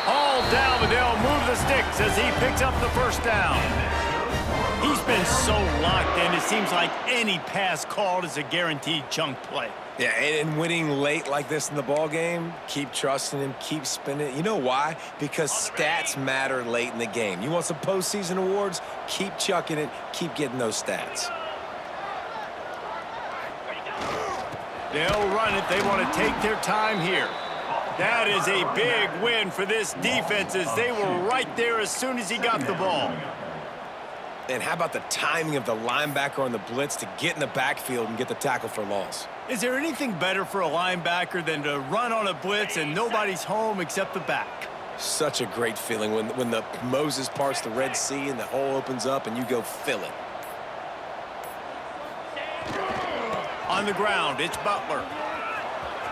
[SPEAKER 1] All down, but they'll move the sticks as he picks up the first down. He's been so locked in, it seems like any pass called is a guaranteed chunk play.
[SPEAKER 2] Yeah, and winning late like this in the ball game, keep trusting him, keep spinning it. You know why? Because stats matter late in the game. You want some postseason awards? Keep chucking it, keep getting those stats.
[SPEAKER 1] They'll run it. They want to take their time here. That is a big win for this defense as they were right there as soon as he got the ball.
[SPEAKER 2] And how about the timing of the linebacker on the blitz to get in the backfield and get the tackle for loss?
[SPEAKER 1] Is there anything better for a linebacker than to run on a blitz and nobody's home except the back?
[SPEAKER 2] Such a great feeling when the Moses parts the Red Sea and the hole opens up and you go fill it.
[SPEAKER 1] On the ground, it's Butler.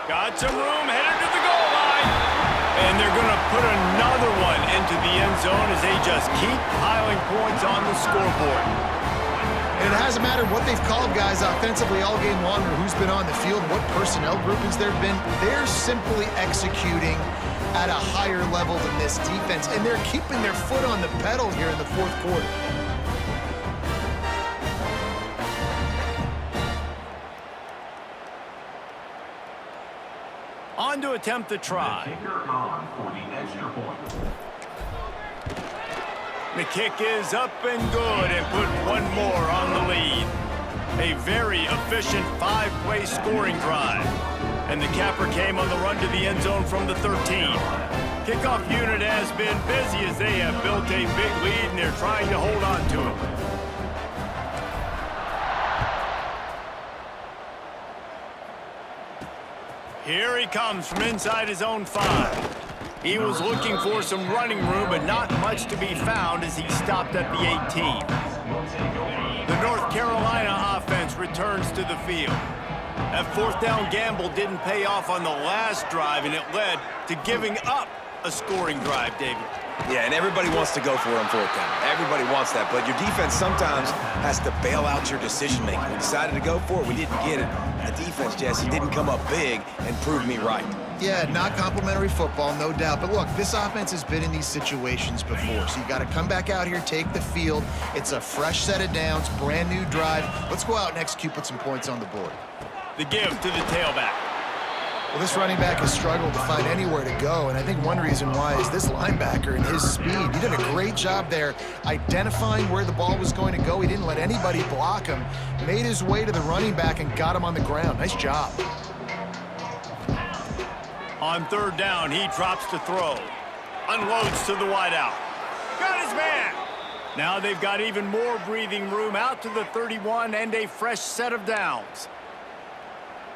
[SPEAKER 1] Got some room, headed to the goal line. And they're going to put another one into the end zone as they just keep piling points on the scoreboard.
[SPEAKER 3] And it hasn't mattered what they've called guys offensively all game long or who's been on the field, what personnel groupings there have been. They're simply executing at a higher level than this defense, and they're keeping their foot on the pedal here in the fourth quarter.
[SPEAKER 1] On to attempt the try. The kick is up and good and put one more on the lead. A very efficient 5-play scoring drive. And the capper came on the run to the end zone from the 13. Kickoff unit has been busy as they have built a big lead and they're trying to hold on to it. Here he comes from inside his own 5. He was looking for some running room, but not much to be found as he stopped at the 18. The North Carolina offense returns to the field. That 4th down gamble didn't pay off on the last drive, and it led to giving up a scoring drive, David.
[SPEAKER 2] Yeah, and everybody wants to go for it on 4th down. Everybody wants that, but your defense sometimes has to bail out your decision-making. We decided to go for it. We didn't get it. The defense, Jesse, didn't come up big and prove me right.
[SPEAKER 3] Yeah, not complimentary football, no doubt. But look, this offense has been in these situations before. So you got to come back out here, take the field. It's a fresh set of downs, brand new drive. Let's go out and execute, put some points on the board.
[SPEAKER 1] The give to the tailback.
[SPEAKER 3] Well, this running back has struggled to find anywhere to go, and I think one reason why is this linebacker and his speed. He did a great job there identifying where the ball was going to go. He didn't let anybody block him, made his way to the running back and got him on the ground. Nice job.
[SPEAKER 1] On 3rd down, he drops to throw. Unloads to the wideout. Got his man. Now they've got even more breathing room out to the 31 and a fresh set of downs.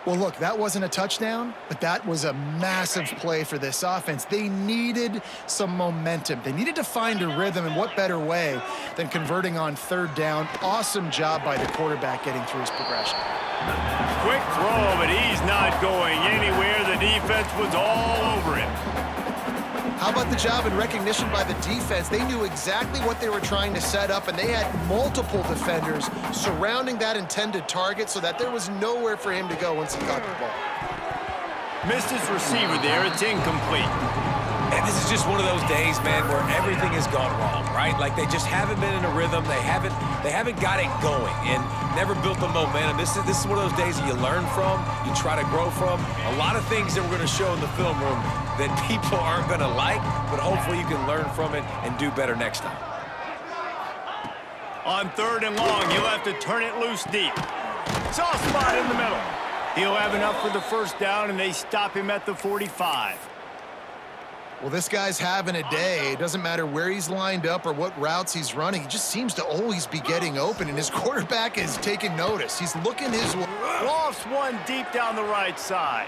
[SPEAKER 3] Well, look, that wasn't a touchdown, but that was a massive play for this offense. They needed some momentum. They needed to find a rhythm, and what better way than converting on 3rd down. Awesome job by the quarterback getting through his progression.
[SPEAKER 1] Quick throw, but he's not going anywhere. The defense was all over him.
[SPEAKER 3] How about the job and recognition by the defense? They knew exactly what they were trying to set up, and they had multiple defenders surrounding that intended target so that there was nowhere for him to go once he got the ball.
[SPEAKER 1] Missed his receiver there. It's incomplete.
[SPEAKER 2] And this is just one of those days, man, where everything has gone wrong, right? Like they just haven't been in a rhythm. They haven't got it going and never built the momentum. This is one of those days that you learn from, you try to grow from. A lot of things that we're going to show in the film room that people aren't going to like, but hopefully you can learn from it and do better next time.
[SPEAKER 1] On 3rd and long, he'll have to turn it loose deep. Soft spot in the middle. He'll have enough for the first down, and they stop him at the 45.
[SPEAKER 3] Well, this guy's having a day. It doesn't matter where he's lined up or what routes he's running. He just seems to always be getting open, and his quarterback is taking notice. He's looking his way.
[SPEAKER 1] Lofts one deep down the right side.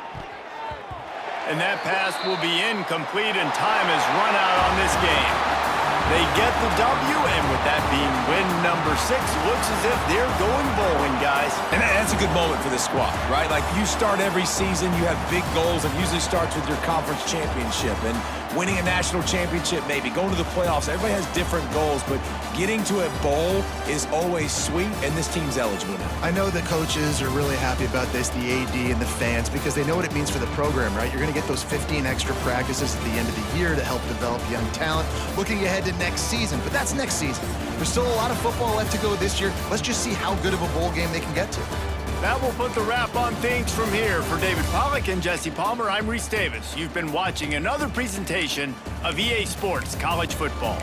[SPEAKER 1] And that pass will be incomplete, and time has run out on this game. They get the W, and with that being win number 6, looks as if they're going bowling, guys.
[SPEAKER 2] And that's a good moment for this squad, right? Like, you start every season, you have big goals. It usually starts with your conference championship and winning a national championship, maybe going to the playoffs. Everybody has different goals, but getting to a bowl is always sweet, and this team's eligible now.
[SPEAKER 3] I know the coaches are really happy about this, the AD and the fans, because they know what it means for the program, right? You're going to get those 15 extra practices at the end of the year to help develop young talent. Looking ahead to next season, but that's next season. There's still a lot of football left to go this year. Let's just see how good of a bowl game they can get to.
[SPEAKER 1] That will put the wrap on things from here. For David Pollack and Jesse Palmer, I'm Reese Davis. You've been watching another presentation of EA Sports College Football.